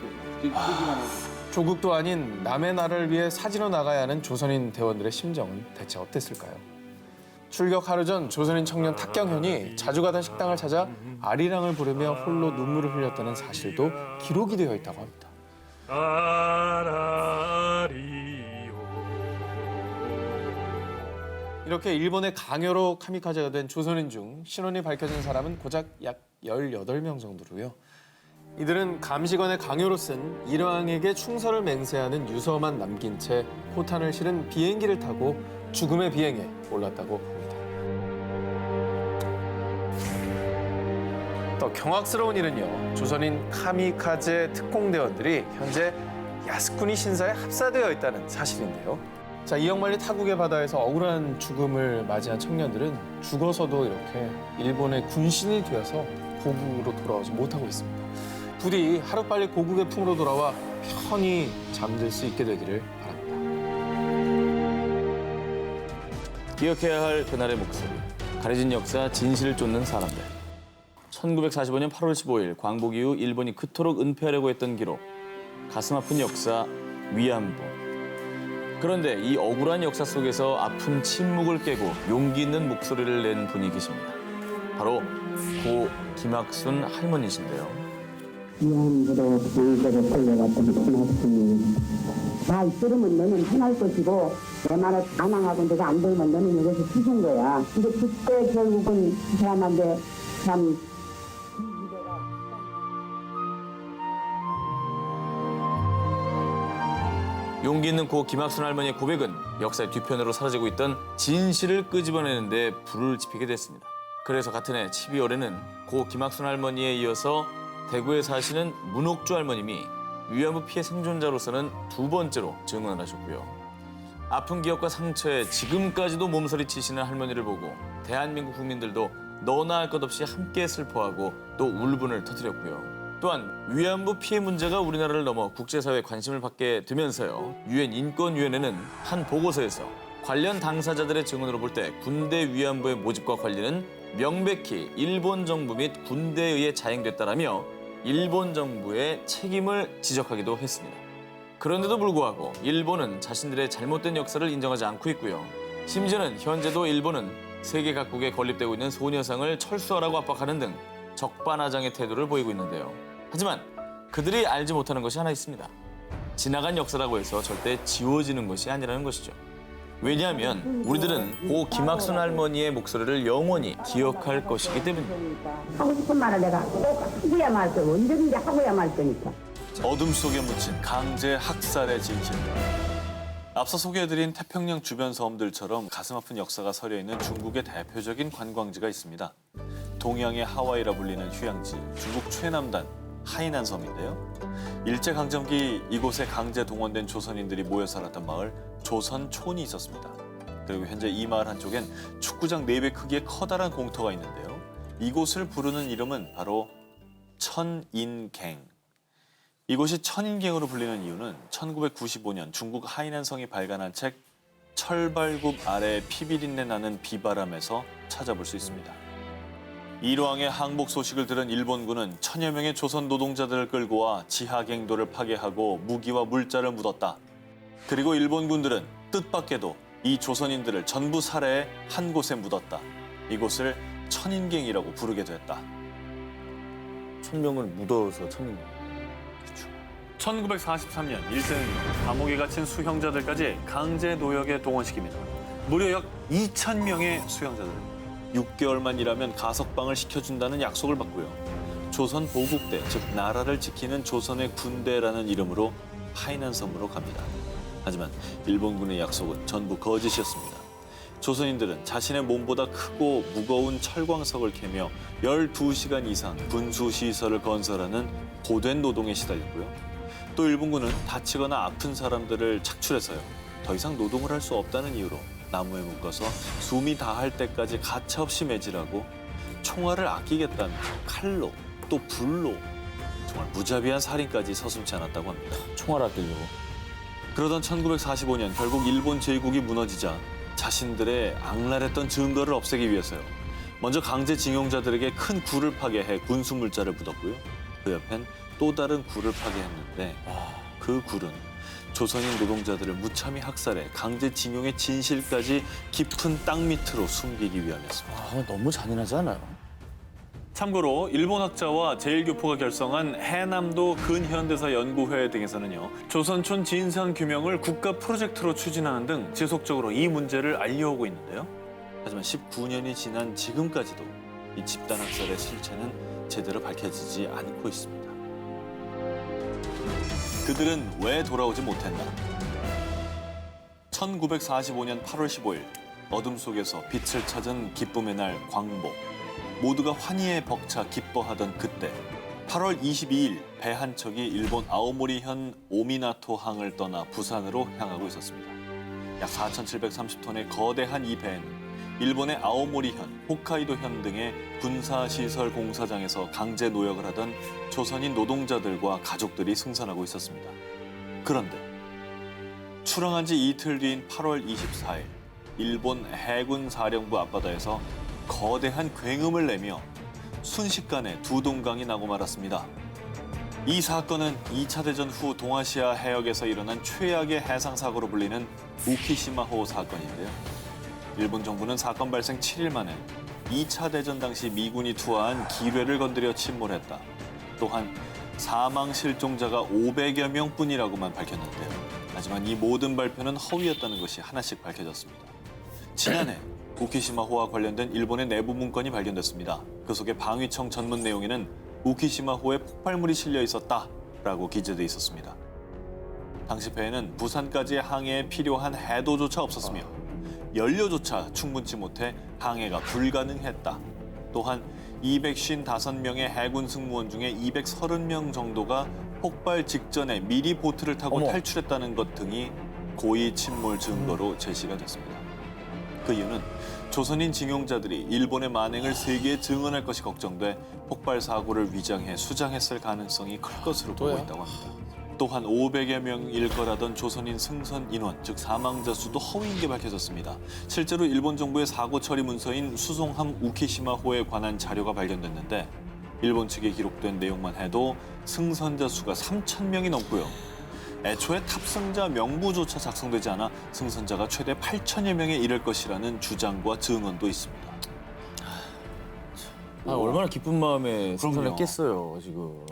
조국도 아닌 남의 나라를 위해 사지로 나가야 하는 조선인 대원들의 심정은 대체 어땠을까요? 출격 하루 전 조선인 청년 탁경현이 자주 가던 식당을 찾아 아리랑을 부르며 홀로 눈물을 흘렸다는 사실도 기록이 되어 있다고 합니다. 이렇게 일본의 강요로 카미카제가 된 조선인 중 신원이 밝혀진 사람은 고작 약 18명 정도로요. 이들은 감시관의 강요로 쓴 일왕에게 충서를 맹세하는 유서만 남긴 채 포탄을 실은 비행기를 타고 죽음의 비행에 올랐다고 봅니다. 더 경악스러운 일은요. 조선인 카미카제 특공대원들이 현재 야스쿠니 신사에 합사되어 있다는 사실인데요. 자, 이영만리 타국의 바다에서 억울한 죽음을 맞이한 청년들은 죽어서도 이렇게 일본의 군신이 되어서 고국으로 돌아오지 못하고 있습니다. 부디 하루빨리 고국의 품으로 돌아와 편히 잠들 수 있게 되기를 바랍니다. 기억해야 할 그날의 목소리. 가려진 역사, 진실을 쫓는 사람들. 1945년 8월 15일 광복 이후 일본이 그토록 은폐하려고 했던 기록. 가슴 아픈 역사, 위안부. 그런데 이 억울한 역사 속에서 아픈 침묵을 깨고 용기 있는 목소리를 낸 분이 계십니다. 바로 고 김학순 할머니신데요. 위안부로 강제로 끌려갔던 김학순이 나 들으면 너는 혼날 것이고 내 말을 다 망하고 내가 안 들으면 너는 여기서 죽은 거야. 근데 그때 결국은 그 사람한테 참 용기 있는 고 김학순 할머니의 고백은 역사의 뒤편으로 사라지고 있던 진실을 끄집어내는 데 불을 지피게 됐습니다. 그래서 같은 해 12월에는 고 김학순 할머니에 이어서 대구에 사시는 문옥주 할머님이 위안부 피해 생존자로서는 두 번째로 증언을 하셨고요. 아픈 기억과 상처에 지금까지도 몸서리 치시는 할머니를 보고 대한민국 국민들도 너나 할 것 없이 함께 슬퍼하고 또 울분을 터뜨렸고요. 또한 위안부 피해 문제가 우리나라를 넘어 국제사회의 관심을 받게 되면서요. 유엔 인권위원회는 한 보고서에서 관련 당사자들의 증언으로 볼 때 군대 위안부의 모집과 관리는 명백히 일본 정부 및 군대에 의해 자행됐다라며 일본 정부의 책임을 지적하기도 했습니다. 그런데도 불구하고 일본은 자신들의 잘못된 역사를 인정하지 않고 있고요. 심지어는 현재도 일본은 세계 각국에 건립되고 있는 소녀상을 철수하라고 압박하는 등 적반하장의 태도를 보이고 있는데요. 하지만 그들이 알지 못하는 것이 하나 있습니다. 지나간 역사라고 해서 절대 지워지는 것이 아니라는 것이죠. 왜냐하면 우리들은 고 김학순 할머니의 목소리를 영원히 기억할 것이기 때문입니다. 하고 싶은 말을 내가 꼭 하고야 말 거고 언제든지 하고야 말 거니까. 어둠 속에 묻힌 강제 학살의 진실. 앞서 소개해드린 태평양 주변 섬들처럼 가슴 아픈 역사가 서려 있는 중국의 대표적인 관광지가 있습니다. 동양의 하와이라 불리는 휴양지, 중국 최남단 하이난 섬인데요. 일제강점기 이곳에 강제 동원된 조선인들이 모여 살았던 마을 조선촌이 있었습니다. 그리고 현재 이 마을 한쪽엔 축구장 4배 크기의 커다란 공터가 있는데요. 이곳을 부르는 이름은 바로 천인갱. 이곳이 천인갱으로 불리는 이유는 1995년 중국 하이난성이 발간한 책 철발굽 아래에 피비린내 나는 비바람에서 찾아볼 수 있습니다. 일왕의 항복 소식을 들은 일본군은 천여 명의 조선 노동자들을 끌고 와 지하갱도를 파괴하고 무기와 물자를 묻었다. 그리고 일본군들은 뜻밖에도 이 조선인들을 전부 살해해 한 곳에 묻었다. 이곳을 천인갱이라고 부르게 됐다. 천명을 묻어서 천인갱. 1943년 일제는 감옥에 갇힌 수형자들까지 강제 노역에 동원시킵니다. 무려 약 2,000명의 수형자들을 6개월만 일하면 가석방을 시켜준다는 약속을 받고요. 조선 보국대, 즉 나라를 지키는 조선의 군대라는 이름으로 하이난 섬으로 갑니다. 하지만 일본군의 약속은 전부 거짓이었습니다. 조선인들은 자신의 몸보다 크고 무거운 철광석을 캐며 12시간 이상 군수시설을 건설하는 고된 노동에 시달렸고요. 또 일본군은 다치거나 아픈 사람들을 착출해서요. 더 이상 노동을 할 수 없다는 이유로 나무에 묶어서 숨이 다할 때까지 가차없이 매질하고 총알을 아끼겠다며 칼로 또 불로 정말 무자비한 살인까지 서슴지 않았다고 합니다. 총알 아끼려고. 그러던 1945년 결국 일본 제국이 무너지자 자신들의 악랄했던 증거를 없애기 위해서요. 먼저 강제징용자들에게 큰 굴을 파괴해 군수물자를 묻었고요. 그 옆엔 또 다른 굴을 파괴했는데 그 굴은 조선인 노동자들을 무참히 학살해 강제징용의 진실까지 깊은 땅 밑으로 숨기기 위함이었습니다. 너무 잔인하지 않아요? 참고로 일본 학자와 제1교포가 결성한 해남도 근현대사 연구회 등에서는요. 조선촌 진상 규명을 국가 프로젝트로 추진하는 등 지속적으로 이 문제를 알려오고 있는데요. 하지만 19년이 지난 지금까지도 이 집단 학살의 실체는 제대로 밝혀지지 않고 있습니다. 그들은 왜 돌아오지 못했나? 1945년 8월 15일 어둠 속에서 빛을 찾은 기쁨의 날 광복. 모두가 환희에 벅차 기뻐하던 그때 8월 22일 배 한 척이 일본 아오모리현 오미나토 항을 떠나 부산으로 향하고 있었습니다. 약 4,730톤의 거대한 이 배는 일본의 아오모리현, 홋카이도현 등의 군사시설 공사장에서 강제 노역을 하던 조선인 노동자들과 가족들이 승선하고 있었습니다. 그런데 출항한 지 이틀 뒤인 8월 24일 일본 해군 사령부 앞바다에서 거대한 굉음을 내며 순식간에 두 동강이 나고 말았습니다. 이 사건은 2차 대전 후 동아시아 해역에서 일어난 최악의 해상 사고로 불리는 우키시마호 사건인데요. 일본 정부는 사건 발생 7일 만에 2차 대전 당시 미군이 투하한 기뢰를 건드려 침몰했다. 또한 사망 실종자가 500여 명뿐이라고만 밝혔는데요. 하지만 이 모든 발표는 허위였다는 것이 하나씩 밝혀졌습니다. 지난해 우키시마호와 관련된 일본의 내부 문건이 발견됐습니다. 그 속에 방위청 전문 내용에는 우키시마호에 폭발물이 실려 있었다라고 기재돼 있었습니다. 당시 배에는 부산까지의 항해에 필요한 해도조차 없었으며 연료조차 충분치 못해 항해가 불가능했다. 또한 255명의 해군 승무원 중에 230명 정도가 폭발 직전에 미리 보트를 타고 어머. 탈출했다는 것 등이 고의 침몰 증거로 제시가 됐습니다. 그 이유는 조선인 징용자들이 일본의 만행을 세계에 증언할 것이 걱정돼 폭발 사고를 위장해 수장했을 가능성이 클 것으로 보고 있다고 합니다. 또한 500여 명일 거라던 조선인 승선 인원, 즉 사망자 수도 허위인 게 밝혀졌습니다. 실제로 일본 정부의 사고 처리 문서인 수송함 우키시마호에 관한 자료가 발견됐는데 일본 측에 기록된 내용만 해도 승선자 수가 3,000명이 넘고요. 애초에 탑승자 명부조차 작성되지 않아 승선자가 최대 8천여 명에 이를 것이라는 주장과 증언도 있습니다. 얼마나 기쁜 마음에 승선을 그럼요. 했겠어요, 지금.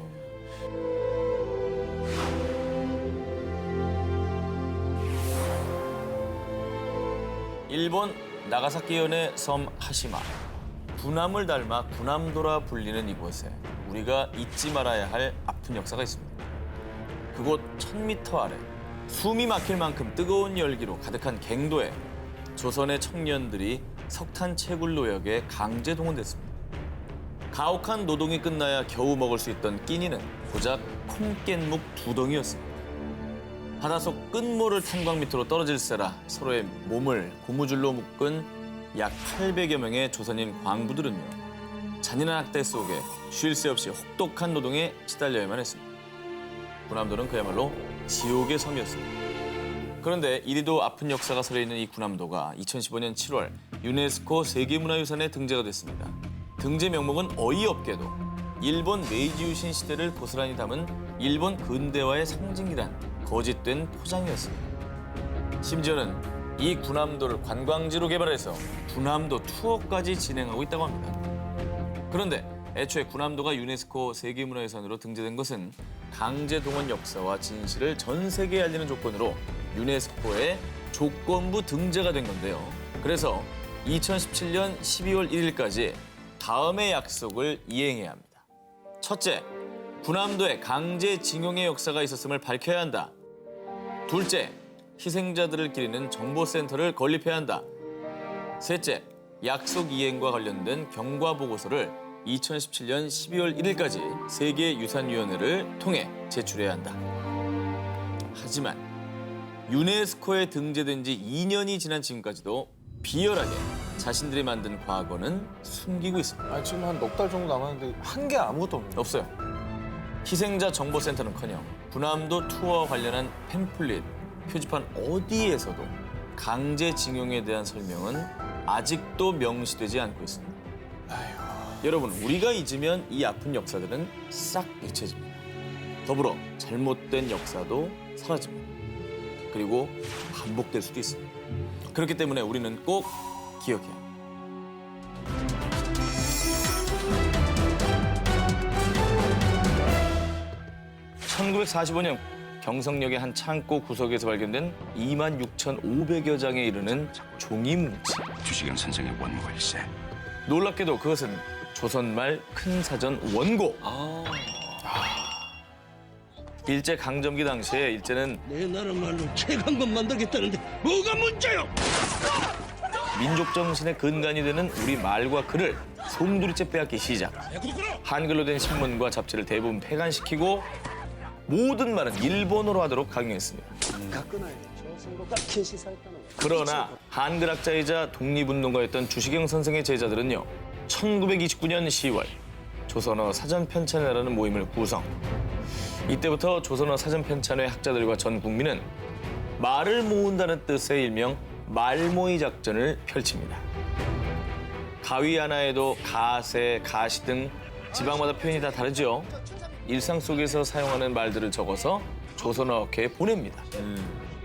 일본 나가사키현의 섬 하시마. 군함을 닮아 군함도라 불리는 이곳에 우리가 잊지 말아야 할 아픈 역사가 있습니다. 그곳 1000m 아래 숨이 막힐 만큼 뜨거운 열기로 가득한 갱도에 조선의 청년들이 석탄 채굴 노역에 강제 동원됐습니다. 가혹한 노동이 끝나야 겨우 먹을 수 있던 끼니는 고작 콩깻묵 2덩이였습니다. 바닷속 끝모를 탄광 밑으로 떨어질세라 서로의 몸을 고무줄로 묶은 약 800여 명의 조선인 광부들은요. 잔인한 학대 속에 쉴 새 없이 혹독한 노동에 시달려야만 했습니다. 군함도는 그야말로 지옥의 섬이었습니다. 그런데 이리도 아픈 역사가 서려있는 이 군함도가 2015년 7월 유네스코 세계문화유산에 등재가 됐습니다. 등재 명목은 어이없게도 일본 메이지 유신 시대를 고스란히 담은 일본 근대화의 상징이란 거짓된 포장이었습니다. 심지어는 이 군함도를 관광지로 개발해서 군함도 투어까지 진행하고 있다고 합니다. 그런데 애초에 군함도가 유네스코 세계문화유산으로 등재된 것은 강제 동원 역사와 진실을 전 세계에 알리는 조건으로 유네스코의 조건부 등재가 된 건데요. 그래서 2017년 12월 1일까지 다음의 약속을 이행해야 합니다. 첫째, 군함도에 강제 징용의 역사가 있었음을 밝혀야 한다. 둘째, 희생자들을 기리는 정보센터를 건립해야 한다. 셋째, 약속 이행과 관련된 경과 보고서를 2017년 12월 1일까지 세계유산위원회를 통해 제출해야 한다. 하지만 유네스코에 등재된 지 2년이 지난 지금까지도 비열하게 자신들이 만든 과거는 숨기고 있습니다. 아니, 지금 한 넉 달 정도 남았는데 한 게 아무것도 없네. 없어요. 희생자 정보센터는커녕 군함도 투어와 관련한 팸플릿, 표지판 어디에서도 강제징용에 대한 설명은 아직도 명시되지 않고 있습니다. 여러분, 우리가 잊으면 이 아픈 역사들은 싹 잊혀집니다. 더불어 잘못된 역사도 사라집니다. 그리고 반복될 수도 있습니다. 그렇기 때문에 우리는 꼭 기억해야 합니다. 1945년 경성역의 한 창고 구석에서 발견된 26,500여 장에 이르는 종이 뭉치. 주시경 선생의 원고일세. 놀랍게도 그것은 조선말 큰 사전 원고. 일제 강점기 당시에 일제는 내 나라 말로 책 한 권 만들겠다는데 뭐가 문제요? 민족 정신의 근간이 되는 우리 말과 글을 솜두리째 빼앗기 시작. 한글로 된 신문과 잡지를 대부분 폐간시키고 모든 말은 일본어로 하도록 강요했습니다. 그러나 한글학자이자 독립운동가였던 주시경 선생의 제자들은요. 1929년 10월 조선어 사전편찬회라는 모임을 구성. 이때부터 조선어 사전편찬회 학자들과 전 국민은 말을 모은다는 뜻의 일명 말모이 작전을 펼칩니다. 가위 하나에도 가세, 가시 등 지방마다 표현이 다 다르죠. 일상 속에서 사용하는 말들을 적어서 조선어학회에 보냅니다.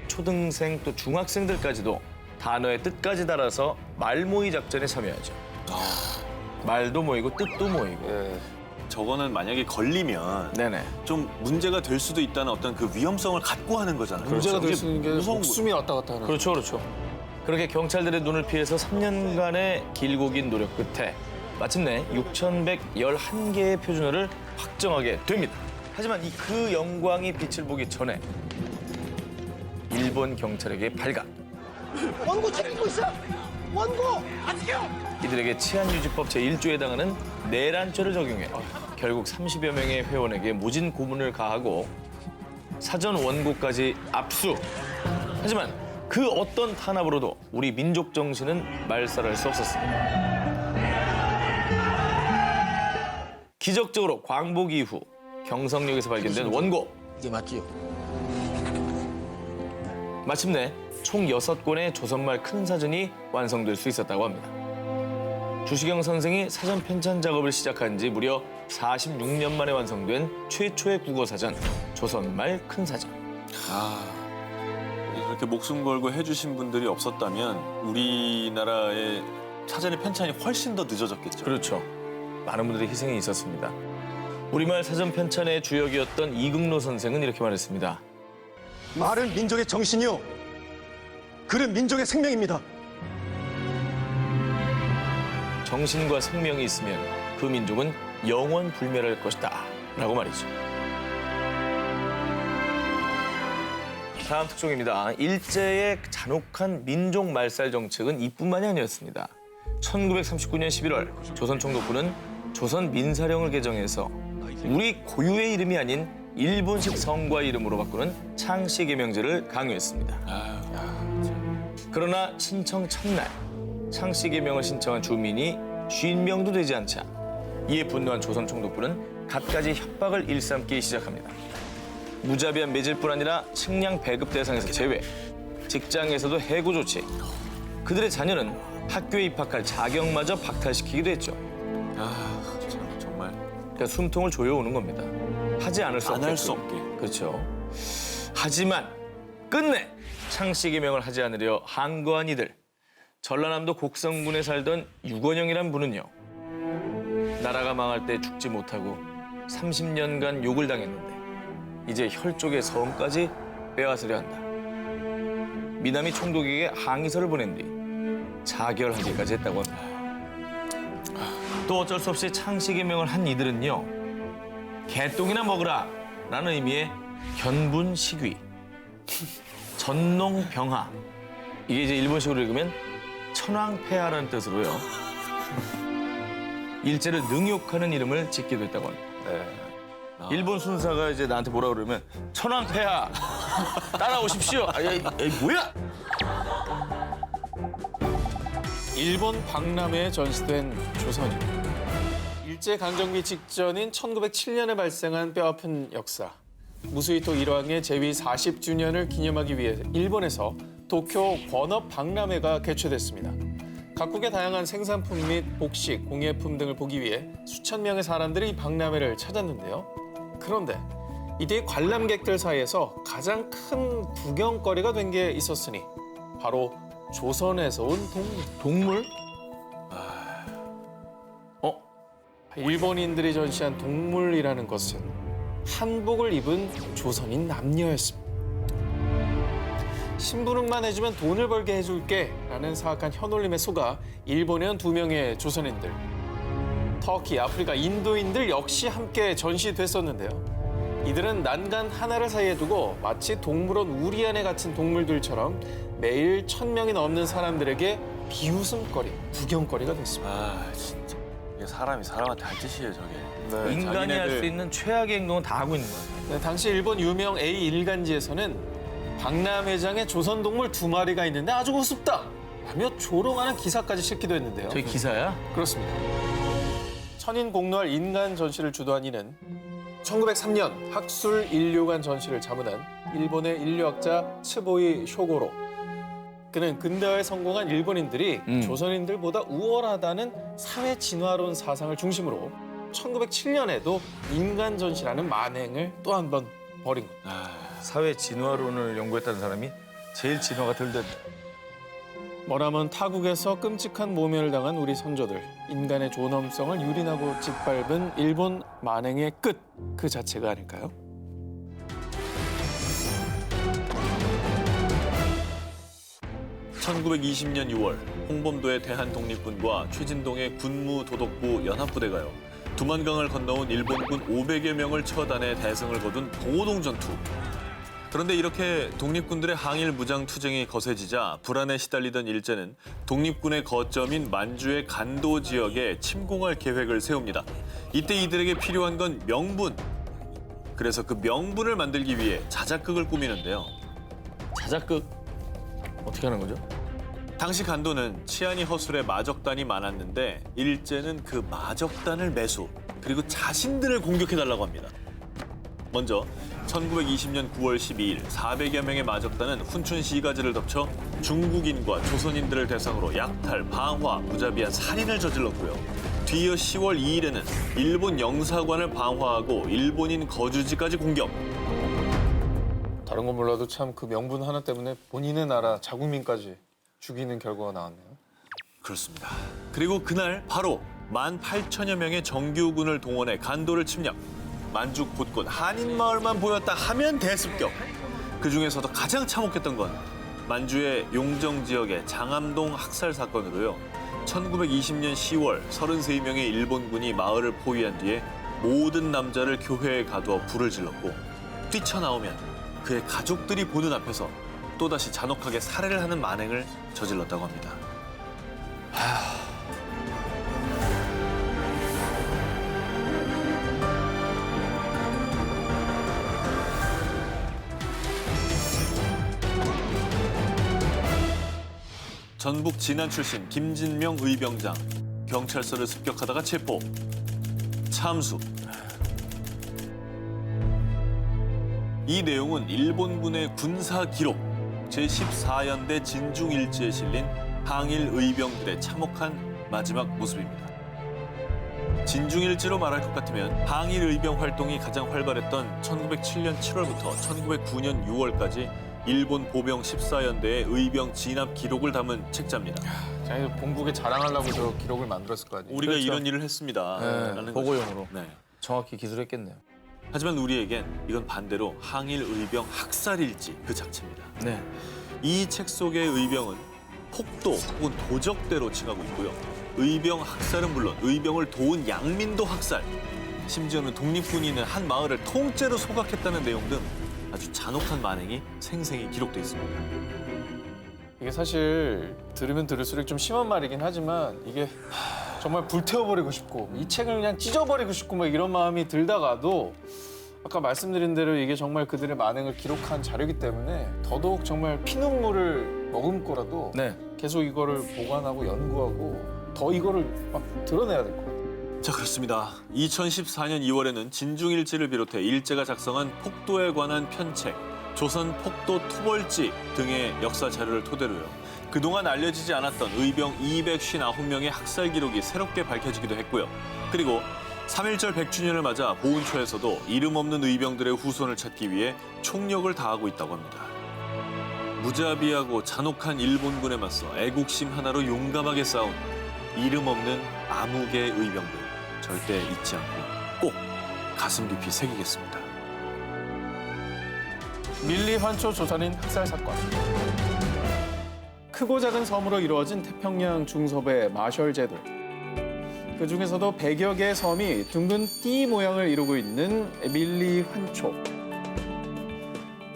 초등생 또 중학생들까지도 단어의 뜻까지 달아서 말모이 작전에 참여하죠. 말도 모이고 뜻도 모이고. 저거는 만약에 걸리면 네네. 좀 문제가 될 수도 있다는 어떤 그 위험성을 갖고 하는 거잖아요. 문제가 될 이게 수 있는 게 무서운 목숨이 왔다 갔다 하는. 그렇죠, 그렇죠. 그렇게 경찰들의 눈을 피해서 3년간의 길고 긴 노력 끝에 마침내 6,111개의 표준어를 확정하게 됩니다. 하지만 그 영광이 빛을 보기 전에 일본 경찰에게 발각. 원고 책임고 있어! 원고! 아직이요! 이들에게 치안유지법 제1조에 해당하는 내란죄를 적용해 결국 30여 명의 회원에게 모진 고문을 가하고 사전 원고까지 압수. 하지만 그 어떤 탄압으로도 우리 민족 정신은 말살할 수 없었습니다. 기적적으로 광복 이후 경성역에서 발견된 원고. 이게 맞지요? 마침내 총 6권의 조선말 큰 사전이 완성될 수 있었다고 합니다. 주시경 선생이 사전 편찬 작업을 시작한 지 무려 46년 만에 완성된 최초의 국어사전, 조선말 큰 사전. 이렇게 목숨 걸고 해주신 분들이 없었다면 우리나라의 사전의 편찬이 훨씬 더 늦어졌겠죠. 그렇죠. 많은 분들의 희생이 있었습니다. 우리말 사전 편찬의 주역이었던 이극로 선생은 이렇게 말했습니다. 말은 민족의 정신이요. 글은 민족의 생명입니다. 정신과 생명이 있으면 그 민족은 영원 불멸할 것이다 라고 말이죠. 다음 특종입니다. 일제의 잔혹한 민족 말살 정책은 이뿐만이 아니었습니다. 1939년 11월 조선 총독부는 조선 민사령을 개정해서 우리 고유의 이름이 아닌 일본식 성과 이름으로 바꾸는 창씨개명제를 강요했습니다. 그러나 신청 첫날 창씨개명을 신청한 주민이 50명도 되지 않자 이에 분노한 조선 총독부는 갖가지 협박을 일삼기 시작합니다. 무자비한 매질뿐 아니라 식량 배급 대상에서 제외, 직장에서도 해고 조치, 그들의 자녀는 학교에 입학할 자격마저 박탈시키기도 했죠. 참, 정말 그러니까 숨통을 조여오는 겁니다. 하지 않을 수 안 없게. 할 수 없게. 그렇죠. 하지만 끝내 창씨개명을 하지 않으려 항거한 이들. 전라남도 곡성군에 살던 유건영이란 분은요. 나라가 망할 때 죽지 못하고 30년간 욕을 당했는데 이제 혈족의 성까지 빼앗으려 한다. 미남이 총독에게 항의서를 보낸 뒤 자결하기까지 했다고 합니다. 또 어쩔 수 없이 창씨개명을 한 이들은요. 개똥이나 먹으라 라는 의미의 견분식위, 전농병하, 이게 이제 일본식으로 읽으면 천황폐하라는 뜻으로요. 일제를 능욕하는 이름을 짓기도 했다고 합니다. 일본 순사가 이제 나한테 뭐라 그러면 천황폐하 따라오십시오. 뭐야? 일본 박람회에 전시된 조선인. 일제강점기 직전인 1907년에 발생한 뼈아픈 역사. 무수히토 일왕의 재위 40주년을 기념하기 위해 일본에서 도쿄 권업 박람회가 개최됐습니다. 각국의 다양한 생산품 및 복식, 공예품 등을 보기 위해 수천 명의 사람들이 이 박람회를 찾았는데요. 그런데 이때 관람객들 사이에서 가장 큰 구경거리가 된 게 있었으니 바로 조선에서 온 동물. 일본인들이 전시한 동물이라는 것은 한복을 입은 조선인 남녀였습니다. 심부름만 해주면 돈을 벌게 해줄게 라는 사악한 현올림에 속아 일본에 온 2명의 조선인들. 터키, 아프리카, 인도인들 역시 함께 전시됐었는데요. 이들은 난간 하나를 사이에 두고 마치 동물원 우리 안에 갇힌 동물들처럼 매일 1000명이 넘는 사람들에게 비웃음거리, 구경거리가 됐습니다. 진짜 이게 사람이 사람한테 할 짓이에요, 저게. 인간이 할 수 있는 최악의 행동은 다 하고 있는 거예요. 네, 당시 일본 유명 A 일간지에서는 박람회장에 조선동물 2마리가 있는데 아주 우습다 하며 조롱하는 기사까지 실기도 했는데요. 저기 기사야? 그렇습니다. 천인 공노할 인간 전시를 주도한 이는 1903년 학술 인류관 전시를 자문한 일본의 인류학자 츠보이 쇼고로. 그는 근대화에 성공한 일본인들이 조선인들보다 우월하다는 사회 진화론 사상을 중심으로 1907년에도 인간 전시라는 만행을 또 한 번 벌인 겁니다. 사회 진화론을 연구했다는 사람이 제일 진화가 덜 됐다. 뭐라면 타국에서 끔찍한 모멸을 당한 우리 선조들, 인간의 존엄성을 유린하고 짓밟은 일본 만행의 끝, 그 자체가 아닐까요? (1920년 6월) 홍범도의 대한독립군과 최진동의 군무도독부 연합부대가요. 두만강을 건너온 일본군 500여 명을 처단해 대승을 거둔 봉오동 전투. 그런데 이렇게 독립군들의 항일 무장 투쟁이 거세지자 불안에 시달리던 일제는 독립군의 거점인 만주의 간도 지역에 침공할 계획을 세웁니다. 이때 이들에게 필요한 건 명분. 그래서 그 명분을 만들기 위해 자작극을 꾸미는데요. 자작극? 어떻게 하는 거죠? 당시 간도는 치안이 허술해 마적단이 많았는데 일제는 그 마적단을 매수, 그리고 자신들을 공격해달라고 합니다. 먼저 1920년 9월 12일 400여 명의 마적단은 훈춘 시가지를 덮쳐 중국인과 조선인들을 대상으로 약탈, 방화, 무자비한 살인을 저질렀고요. 뒤이어 10월 2일에는 일본 영사관을 방화하고 일본인 거주지까지 공격. 다른 건 몰라도 참 그 명분 하나 때문에 본인의 나라 자국민까지 죽이는 결과가 나왔네요. 그렇습니다. 그리고 그날 바로 18,000여 명의 정규군을 동원해 간도를 침략. 만주 곳곳 한인 마을만 보였다 하면 대습격. 그중에서도 가장 참혹했던 건 만주의 용정 지역의 장암동 학살 사건으로요. 1920년 10월 33명의 일본군이 마을을 포위한 뒤에 모든 남자를 교회에 가두어 불을 질렀고 뛰쳐나오면 그의 가족들이 보는 앞에서 또다시 잔혹하게 살해를 하는 만행을 저질렀다고 합니다. 전북 진안 출신 김진명 의병장. 경찰서를 습격하다가 체포. 참수. 이 내용은 일본군의 군사 기록 제14연대 진중일지에 실린 항일 의병들의 참혹한 마지막 모습입니다. 진중일지로 말할 것 같으면 항일 의병 활동이 가장 활발했던 1907년 7월부터 1909년 6월까지 일본 보병 14연대의 의병 진압 기록을 담은 책자입니다. 자기 본국에 자랑하려고 저 기록을 만들었을 거 아니에요. 우리가 그렇죠. 이런 일을 했습니다. 라는 보고용으로. 거죠. 네. 정확히 기술했겠네요. 하지만 우리에겐 이건 반대로 항일 의병 학살일지 그 자체입니다. 네. 이 책 속의 의병은 폭도 혹은 도적대로 칭하고 있고요. 의병 학살은 물론 의병을 도운 양민도 학살, 심지어는 독립군이 있는 한 마을을 통째로 소각했다는 내용 등 아주 잔혹한 만행이 생생히 기록돼 있습니다. 이게 사실 들으면 들을수록 좀 심한 말이긴 하지만 이게 정말 불태워버리고 싶고 이 책을 그냥 찢어버리고 싶고 막 이런 마음이 들다가도 아까 말씀드린 대로 이게 정말 그들의 만행을 기록한 자료이기 때문에 더더욱 정말 피눈물을 머금고라도 네. 계속 이거를 보관하고 연구하고 더 이거를 막 드러내야 될 것 같아요. 자, 그렇습니다. 2014년 2월에는 진중일지를 비롯해 일제가 작성한 폭도에 관한 편책, 조선 폭도 토벌지 등의 역사 자료를 토대로요. 그동안 알려지지 않았던 의병 259명의 학살 기록이 새롭게 밝혀지기도 했고요. 그리고 3.1절 100주년을 맞아 보훈처에서도 이름 없는 의병들의 후손을 찾기 위해 총력을 다하고 있다고 합니다. 무자비하고 잔혹한 일본군에 맞서 애국심 하나로 용감하게 싸운 이름 없는 암흑의 의병들. 절대 잊지 않고 꼭 가슴 깊이 새기겠습니다. 밀리 환초 조선인 학살 사건. 크고 작은 섬으로 이루어진 태평양 중서부의 마셜 제도. 그 중에서도 100여 개의 섬이 둥근 띠 모양을 이루고 있는 밀리 환초.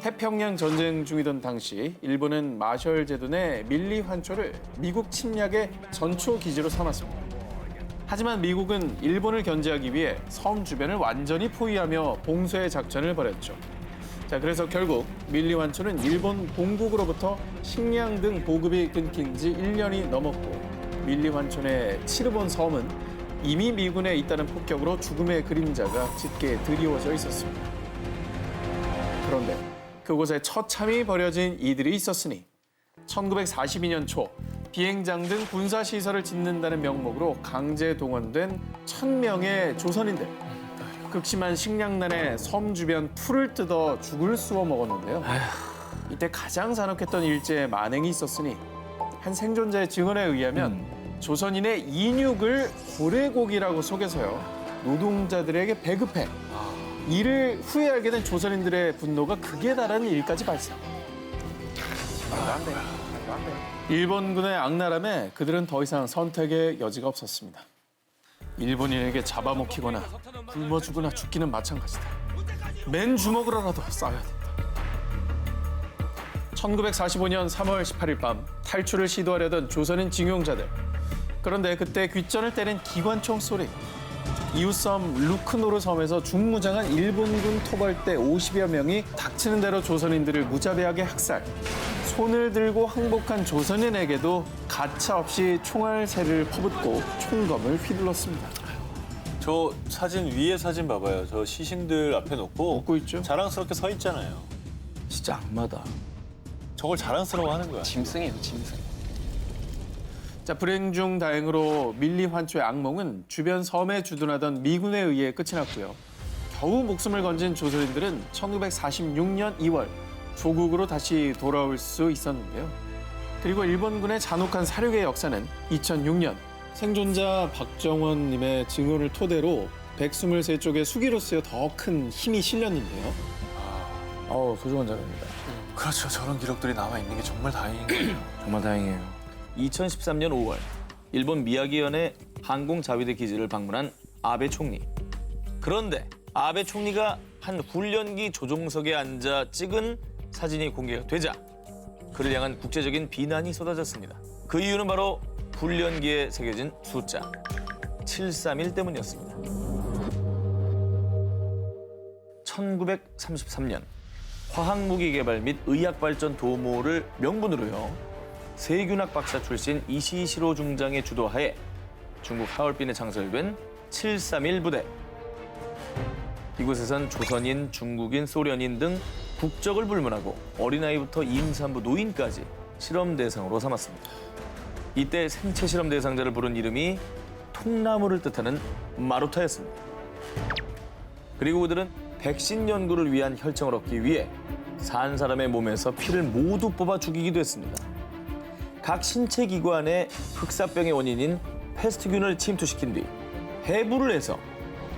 태평양 전쟁 중이던 당시 일본은 마셜 제도 내 밀리 환초를 미국 침략의 전초 기지로 삼았습니다. 하지만 미국은 일본을 견제하기 위해 섬 주변을 완전히 포위하며 봉쇄 작전을 벌였죠. 자, 그래서 결국 밀리 환초는 일본 본국으로부터 식량 등 보급이 끊긴 지 1년이 넘었고 밀리 환촌의 치르본 섬은 이미 미군에 있다는 폭격으로 죽음의 그림자가 짙게 드리워져 있었습니다. 그런데 그곳에 처참히 버려진 이들이 있었으니 1942년 초 비행장 등 군사시설을 짓는다는 명목으로 강제 동원된 1,000명의 조선인들. 극심한 식량난에 섬 주변 풀을 뜯어 죽을 쑤어 먹었는데요. 이때 가장 잔혹했던 일제의 만행이 있었으니 한 생존자의 증언에 의하면 조선인의 인육을 고래고기라고 속여서요. 노동자들에게 배급해 이를 후회하게 된 조선인들의 분노가 극에 달하는 일까지 발생. 말도 안 돼. 말도 안 돼. 일본군의 악랄함에 그들은 더 이상 선택의 여지가 없었습니다. 일본인에게 잡아먹히거나 굶어 죽거나 죽기는 마찬가지다. 맨 주먹으로라도 싸워야 된다. 1945년 3월 18일 밤 탈출을 시도하려던 조선인 징용자들. 그런데 그때 귓전을 때린 기관총 소리. 이웃섬 루크노르 섬에서 중무장한 일본군 토벌대 50여 명이 닥치는 대로 조선인들을 무자비하게 학살. 손을 들고 항복한 조선인에게도 가차없이 총알새를 퍼붓고 총검을 휘둘렀습니다. 저 사진 위에 사진 봐봐요. 저 시신들 앞에 놓고 웃고 있죠? 자랑스럽게 서 있잖아요. 진짜 악마다. 저걸 자랑스러워하는 거야. 짐승이에요, 짐승. 자, 불행 중 다행으로 밀리 환초의 악몽은 주변 섬에 주둔하던 미군에 의해 끝이 났고요. 겨우 목숨을 건진 조선인들은 1946년 2월 조국으로 다시 돌아올 수 있었는데요. 그리고 일본군의 잔혹한 사륙의 역사는 2006년 생존자 박정원님의 증언을 토대로 123쪽의 수기로 쓰여 더 큰 힘이 실렸는데요. 소중한 자료입니다. 그렇죠. 저런 기록들이 남아 있는 게 정말 다행이에요. 정말 다행이에요. 2013년 5월 일본 미야기현의 항공자위대 기지를 방문한 아베 총리. 그런데 아베 총리가 한 훈련기 조종석에 앉아 찍은 사진이 공개가 되자 그를 향한 국제적인 비난이 쏟아졌습니다. 그 이유는 바로 훈련기에 새겨진 숫자 731 때문이었습니다. 1933년 화학무기 개발 및 의학발전 도모를 명분으로요. 세균학 박사 출신 이시시로 중장의 주도하에 중국 하얼빈에 창설된 731 부대. 이곳에선 조선인, 중국인, 소련인 등 국적을 불문하고 어린아이부터 임산부, 노인까지 실험 대상으로 삼았습니다. 이때 생체 실험 대상자를 부른 이름이 통나무를 뜻하는 마루타였습니다. 그리고 그들은 백신 연구를 위한 혈청을 얻기 위해 산 사람의 몸에서 피를 모두 뽑아 죽이기도 했습니다. 각 신체 기관에 흑사병의 원인인 패스트균을 침투시킨 뒤 해부를 해서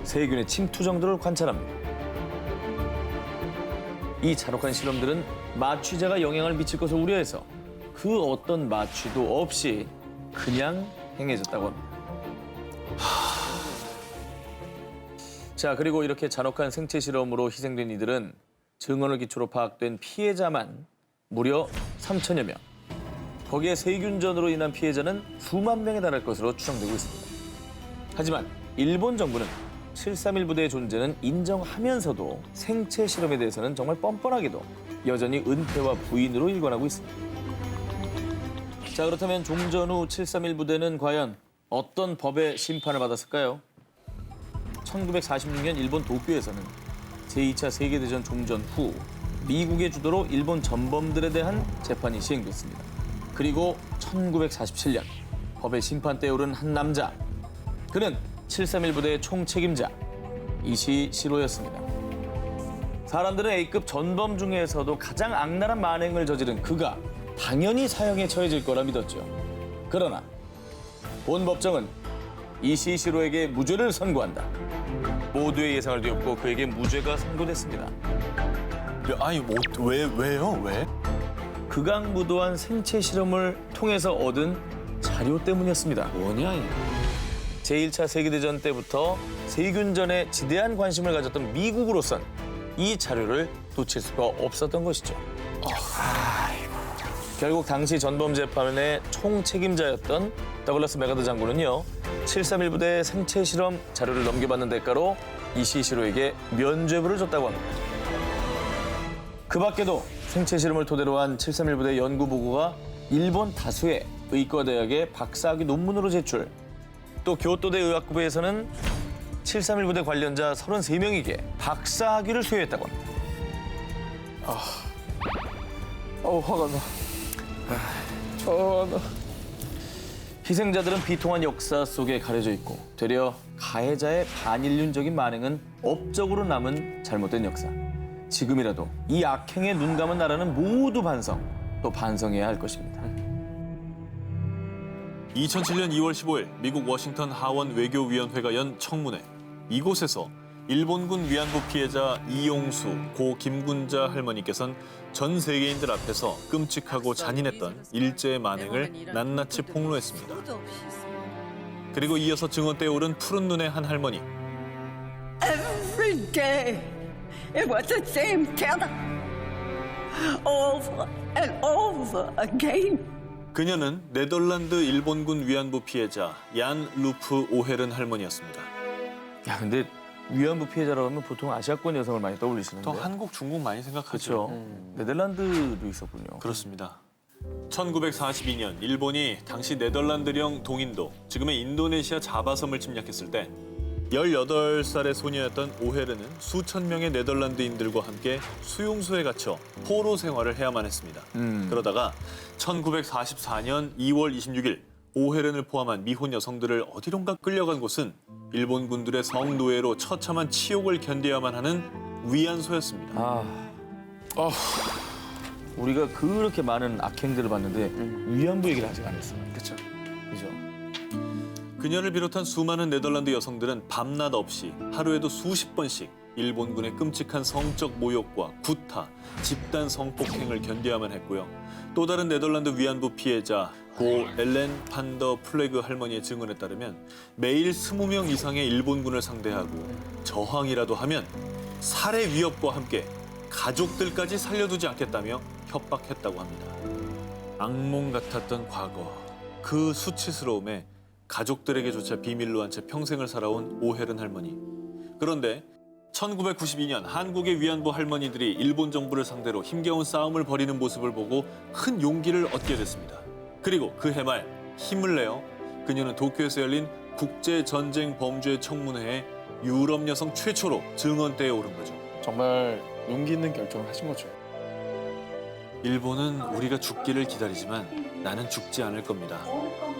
세균의 침투 정도를 관찰합니다. 이 잔혹한 실험들은 마취제가 영향을 미칠 것을 우려해서 그 어떤 마취도 없이 그냥 행해졌다고 합니다. 자, 그리고 이렇게 잔혹한 생체 실험으로 희생된 이들은 증언을 기초로 파악된 피해자만 무려 3천여 명. 거기에 세균전으로 인한 피해자는 수만 명에 달할 것으로 추정되고 있습니다. 하지만 일본 정부는 731 부대의 존재는 인정하면서도 생체 실험에 대해서는 정말 뻔뻔하게도 여전히 은폐와 부인으로 일관하고 있습니다. 자, 그렇다면 종전 후 731 부대는 과연 어떤 법의 심판을 받았을까요? 1946년 일본 도쿄에서는 제2차 세계대전 종전 후 미국의 주도로 일본 전범들에 대한 재판이 시행됐습니다. 그리고 1947년 법의 심판대에 오른 한 남자. 그는 731 부대의 총책임자 이시시로였습니다. 사람들은 A급 전범 중에서도 가장 악랄한 만행을 저지른 그가 당연히 사형에 처해질 거라 믿었죠. 그러나 본 법정은 이시시로에게 무죄를 선고한다. 모두의 예상을 뒤엎고 그에게 무죄가 선고됐습니다. 아니 왜요? 왜? 극악무도한 생체 실험을 통해서 얻은 자료 때문이었습니다. 뭐냐, 이거. 제1차 세계대전 때부터 세균전에 지대한 관심을 가졌던 미국으로선 이 자료를 놓칠 수가 없었던 것이죠. 결국 당시 전범 재판의 총책임자였던 더글라스 메가더 장군은요. 731 부대의 생체 실험 자료를 넘겨받는 대가로 이시시로에게 면죄부를 줬다고 합니다. 그 밖에도 생체 실험을 토대로 한 731 부대 연구 보고가 일본 다수의 의과대학의 박사학위 논문으로 제출. 또 교토대 의학부에서는 731 부대 관련자 33명에게 박사학위를 수여했다고 합니다. 화가 나. 화가 나. 희생자들은 비통한 역사 속에 가려져 있고 되려 가해자의 반인륜적인 만행은 업적으로 남은 잘못된 역사. 지금이라도 이 악행에 눈 감은 나라는 모두 반성, 또 반성해야 할 것입니다. 2007년 2월 15일 미국 워싱턴 하원 외교위원회가 연 청문회. 이곳에서 일본군 위안부 피해자 이용수, 고 김군자 할머니께서는 전 세계인들 앞에서 끔찍하고 잔인했던 일제의 만행을 낱낱이 폭로했습니다. 그리고 이어서 증언대에 오른 푸른 눈의 한 할머니. Every day it was the same terror over and over again. 그녀는 네덜란드 일본군 위안부 피해자 얀 루프 오헤른 할머니였습니다. 야, 근데 위안부 피해자라고 하면 보통 아시아권 여성을 많이 떠올리시는데. 또 한국, 중국 많이 생각하죠. 그렇죠. 네덜란드도 있었군요. 그렇습니다. 1942년 일본이 당시 네덜란드령 동인도, 지금의 인도네시아 자바섬을 침략했을 때 18살의 소녀였던 오헤르는 수천 명의 네덜란드인들과 함께 수용소에 갇혀 포로 생활을 해야만 했습니다. 그러다가 1944년 2월 26일 오헤른을 포함한 미혼 여성들을 어디론가 끌려간 곳은 일본 군들의 성노예로 처참한 치욕을 견뎌야만 하는 위안소였습니다. 우리가 그렇게 많은 악행들을 봤는데 위안부 얘기를 아직 안 했어요. 그렇죠. 그죠? 그녀를 비롯한 수많은 네덜란드 여성들은 밤낮 없이 하루에도 수십 번씩 일본군의 끔찍한 성적 모욕과 구타, 집단 성폭행을 견뎌야만 했고요. 또 다른 네덜란드 위안부 피해자 고 엘렌 판더 플레그 할머니의 증언에 따르면 매일 20명 이상의 일본군을 상대하고 저항이라도 하면 살해 위협과 함께 가족들까지 살려두지 않겠다며 협박했다고 합니다. 악몽 같았던 과거, 그 수치스러움에 가족들에게조차 비밀로 한 채 평생을 살아온 오헤른 할머니. 그런데 1992년 한국의 위안부 할머니들이 일본 정부를 상대로 힘겨운 싸움을 벌이는 모습을 보고 큰 용기를 얻게 됐습니다. 그리고 그 해말 힘을 내어 그녀는 도쿄에서 열린 국제전쟁 범죄 청문회에 유럽 여성 최초로 증언대에 오른 거죠. 정말 용기 있는 결정을 하신 거죠. 일본은 우리가 죽기를 기다리지만 나는 죽지 않을 겁니다.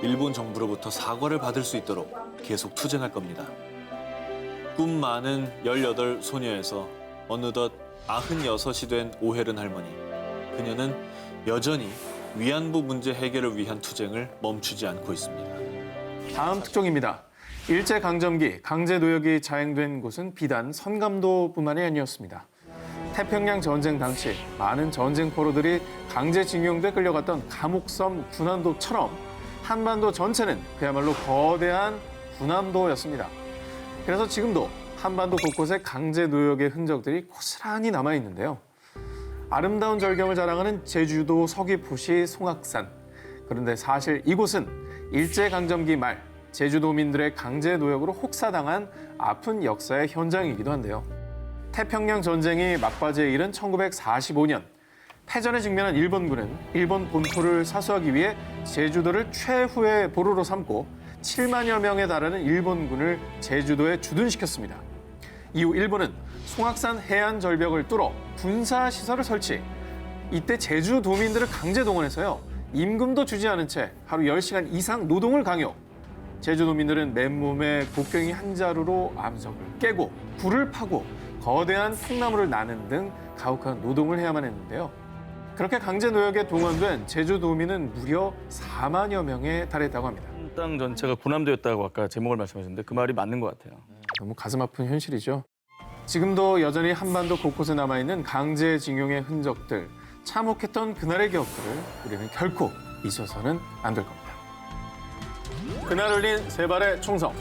일본 정부로부터 사과를 받을 수 있도록 계속 투쟁할 겁니다. 꿈 많은 18 소녀에서 어느덧 96이 된 오헤른 할머니. 그녀는 여전히 위안부 문제 해결을 위한 투쟁을 멈추지 않고 있습니다. 다음 특종입니다. 일제강점기 강제노역이 자행된 곳은 비단 선감도뿐만이 아니었습니다. 태평양 전쟁 당시 많은 전쟁 포로들이 강제징용돼 끌려갔던 감옥섬 군함도처럼 한반도 전체는 그야말로 거대한 군함도였습니다. 그래서 지금도 한반도 곳곳에 강제노역의 흔적들이 고스란히 남아있는데요. 아름다운 절경을 자랑하는 제주도 서귀포시 송악산. 그런데 사실 이곳은 일제강점기 말 제주도민들의 강제노역으로 혹사당한 아픈 역사의 현장이기도 한데요. 태평양 전쟁이 막바지에 이른 1945년 패전에 직면한 일본군은 일본 본토를 사수하기 위해 제주도를 최후의 보루로 삼고 7만여 명에 달하는 일본군을 제주도에 주둔시켰습니다. 이후 일본은 송악산 해안 절벽을 뚫어 군사시설을 설치. 이때 제주도민들을 강제 동원해서요. 임금도 주지 않은 채 하루 10시간 이상 노동을 강요. 제주도민들은 맨몸에 곡괭이 한 자루로 암석을 깨고 굴을 파고 거대한 통나무를 나는 등 가혹한 노동을 해야만 했는데요. 그렇게 강제 노역에 동원된 제주도민은 무려 4만여 명에 달했다고 합니다. 땅 전체가 군함도였다고 아까 제목을 말씀하셨는데 그 말이 맞는 것 같아요. 너무 가슴 아픈 현실이죠. 지금도 여전히 한반도 곳곳에 남아있는 강제징용의 흔적들, 참혹했던 그날의 기억들을 우리는 결코 잊어서는 안 될 겁니다. 그날 울린 세 발의 총성.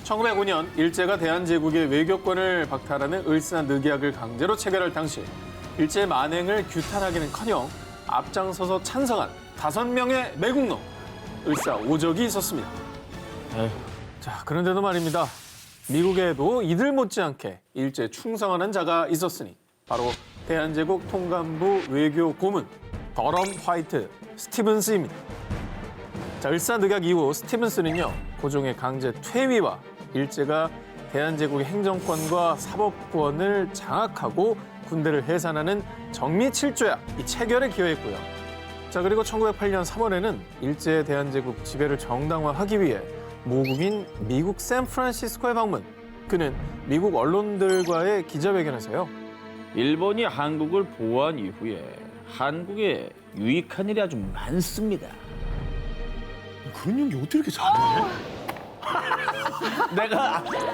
1905년 일제가 대한제국의 외교권을 박탈하는 을사 늑약을 강제로 체결할 당시 일제 만행을 규탄하기는커녕 앞장서서 찬성한 5명의 매국노, 을사오적이 있었습니다. 자, 그런데도 말입니다. 미국에도 이들 못지않게 일제 충성하는 자가 있었으니 바로 대한제국 통감부 외교 고문 더럼 화이트 스티븐스입니다. 자, 을사늑약 이후 스티븐스는요, 고종의 강제 퇴위와 일제가 대한제국의 행정권과 사법권을 장악하고 군대를 해산하는 정미칠조약 이 체결에 기여했고요. 자, 그리고 1908년 3월에는 일제 대한제국 지배를 정당화하기 위해 모국인 미국 샌프란시스코에 방문. 그는 미국 언론들과의 기자회견에서요. 일본이 한국을 보호한 이후에 한국에 유익한 일이 아주 많습니다. 그런 연기 어떻게 이렇게 잘해?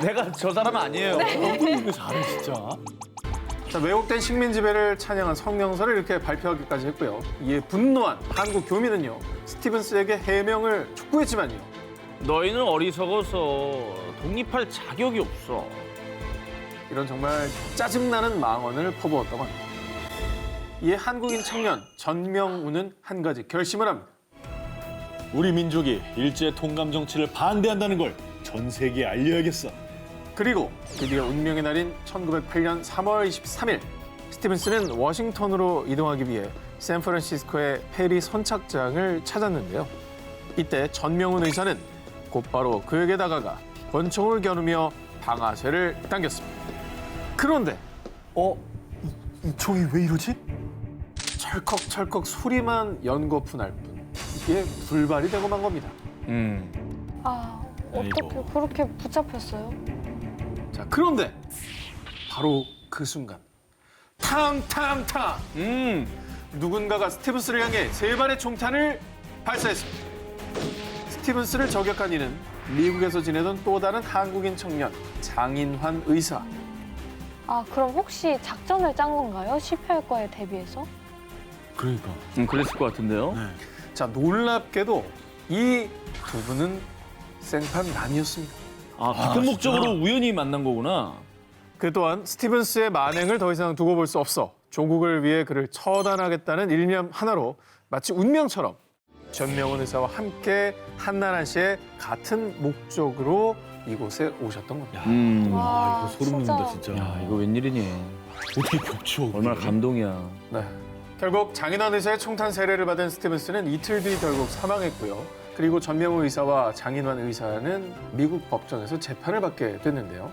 내가 저 사람 아니에요. 어떤 연기 잘해 진짜. 자, 왜곡된 식민 지배를 찬양한 성명서를 이렇게 발표하기까지 했고요. 이에 분노한 한국 교민은요, 스티븐스에게 해명을 촉구했지만요. 너희는 어리석어서 독립할 자격이 없어. 이런 정말 짜증나는 망언을 퍼부었다고 합니다. 이에 한국인 청년 전명우는 한 가지 결심을 합니다. 우리 민족이 일제 통감 정치를 반대한다는 걸 전 세계에 알려야겠어. 그리고 드디어 운명의 날인 1908년 3월 23일 스티븐스는 워싱턴으로 이동하기 위해 샌프란시스코의 페리 선착장을 찾았는데요. 이때 전명훈 의사는 곧바로 그에게 다가가 권총을 겨누며 방아쇠를 당겼습니다. 그런데 이 총이 왜 이러지? 철컥철컥 소리만 연거푸 날 뿐. 이게 불발이 되고 만 겁니다. 아, 어떻게 그렇게 붙잡혔어요? 자, 그런데 바로 그 순간 탕탕탕! 누군가가 스티븐스를 향해 세 발의 총탄을 발사했습니다. 스티븐스를 저격한 이는 미국에서 지내던 또 다른 한국인 청년 장인환 의사. 아, 그럼 혹시 작전을 짠 건가요? 실패할 거에 대비해서? 그러니까. 그랬을 것 같은데요. 자, 놀랍게도 이 두 분은 생판남이었습니다. 아, 같은 목적으로 우연히 만난 거구나. 그 또한 스티븐스의 만행을 더 이상 두고 볼 수 없어 조국을 위해 그를 처단하겠다는 일념 하나로 마치 운명처럼 전명훈 의사와 함께 한나란 씨의 같은 목적으로 이곳에 오셨던 겁니다. 와, 이거 소름 돋는다 진짜. 야, 이거 웬일이니. 어떻게 겹쳐? 얼마나 감동이야. 네. 결국 장인환 의사의 총탄 세례를 받은 스티븐스는 이틀 뒤 결국 사망했고요. 그리고 전명훈 의사와 장인환 의사는 미국 법정에서 재판을 받게 됐는데요.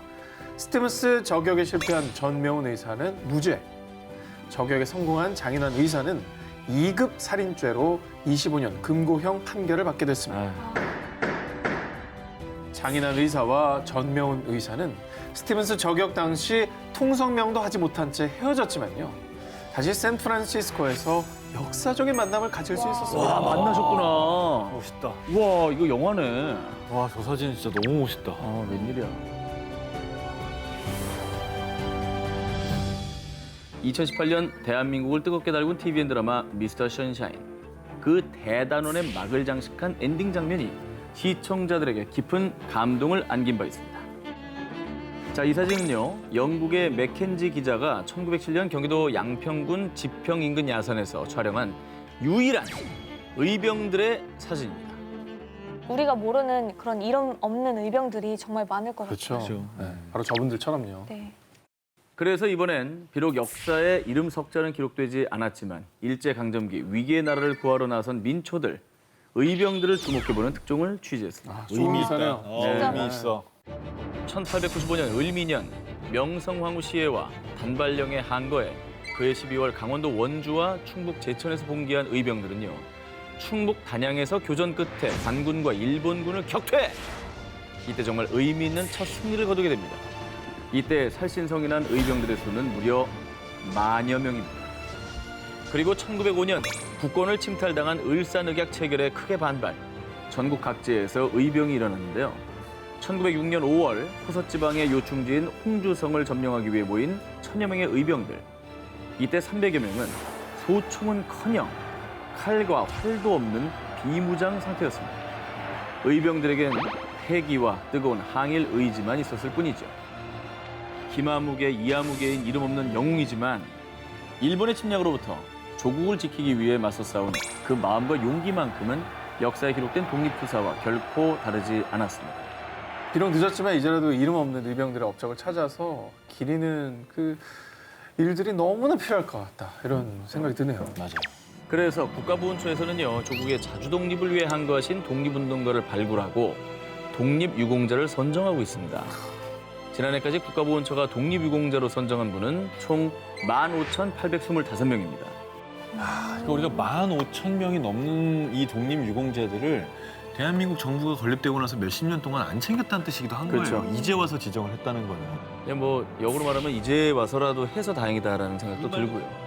스티븐스 저격에 실패한 전명훈 의사는 무죄, 저격에 성공한 장인환 의사는 2급 살인죄로 25년 금고형 판결을 받게 됐습니다. 장인환 의사와 전명훈 의사는 스티븐스 저격 당시 통성명도 하지 못한 채 헤어졌지만요. 다시 샌프란시스코에서 역사적인 만남을 가질 수 있었습니다. 아, 만나셨구나. 멋있다. 우와, 이거 영화네. 와, 저 사진 진짜 너무 멋있다. 아, 웬일이야. 2018년 대한민국을 뜨겁게 달군 TVN 드라마 미스터 선샤인. 그 대단원의 막을 장식한 엔딩 장면이 시청자들에게 깊은 감동을 안긴 바 있습니다. 자, 이 사진은요, 영국의 맥켄지 기자가 1907년 경기도 양평군 지평 인근 야산에서 촬영한 유일한 의병들의 사진입니다. 우리가 모르는 그런 이름 없는 의병들이 정말 많을 것 같아요. 그렇죠. 네, 바로 저분들처럼요. 네. 그래서 이번엔 비록 역사에 이름 석자는 기록되지 않았지만 일제강점기 위기의 나라를 구하러 나선 민초들, 의병들을 주목해보는 특종을 취재했습니다. 의미 있잖아요. 의미 있어. 1895년 을미년 명성황후 시해와 단발령의 한거에 그해 12월 강원도 원주와 충북 제천에서 봉기한 의병들은요. 충북 단양에서 교전 끝에 관군과 일본군을 격퇴! 이때 정말 의미 있는 첫 승리를 거두게 됩니다. 이때 살신성인한 의병들의 수는 무려 만여 명입니다. 그리고 1905년 국권을 침탈당한 을사늑약 체결에 크게 반발, 전국 각지에서 의병이 일어났는데요. 1906년 5월 호서지방의 요충지인 홍주성을 점령하기 위해 모인 1000여 명의 의병들. 이때 300여 명은 소총은커녕 칼과 활도 없는 비무장 상태였습니다. 의병들에겐 패기와 뜨거운 항일 의지만 있었을 뿐이죠. 김아무개, 이아무개인 이름 없는 영웅이지만 일본의 침략으로부터 조국을 지키기 위해 맞서 싸운 그 마음과 용기만큼은 역사에 기록된 독립투사와 결코 다르지 않았습니다. 비록 늦었지만 이제라도 이름 없는 의병들의 업적을 찾아서 기리는 그 일들이 너무나 필요할 것 같다. 이런 생각이 드네요. 맞아요. 그래서 국가보훈처에서는요, 조국의 자주독립을 위해 항거하신 독립운동가를 발굴하고 독립유공자를 선정하고 있습니다. 지난해까지 국가보훈처가 독립유공자로 선정한 분은 총 15,825명입니다. 그러니까 우리가 15,000명이 넘는 이 독립유공자들을 대한민국 정부가 건립되고 나서 몇십 년 동안 안 챙겼다는 뜻이기도 한 그렇죠. 거예요. 이제 와서 지정을 했다는 거는. 그냥 뭐 역으로 말하면 이제 와서라도 해서 다행이다라는 생각도 들고요.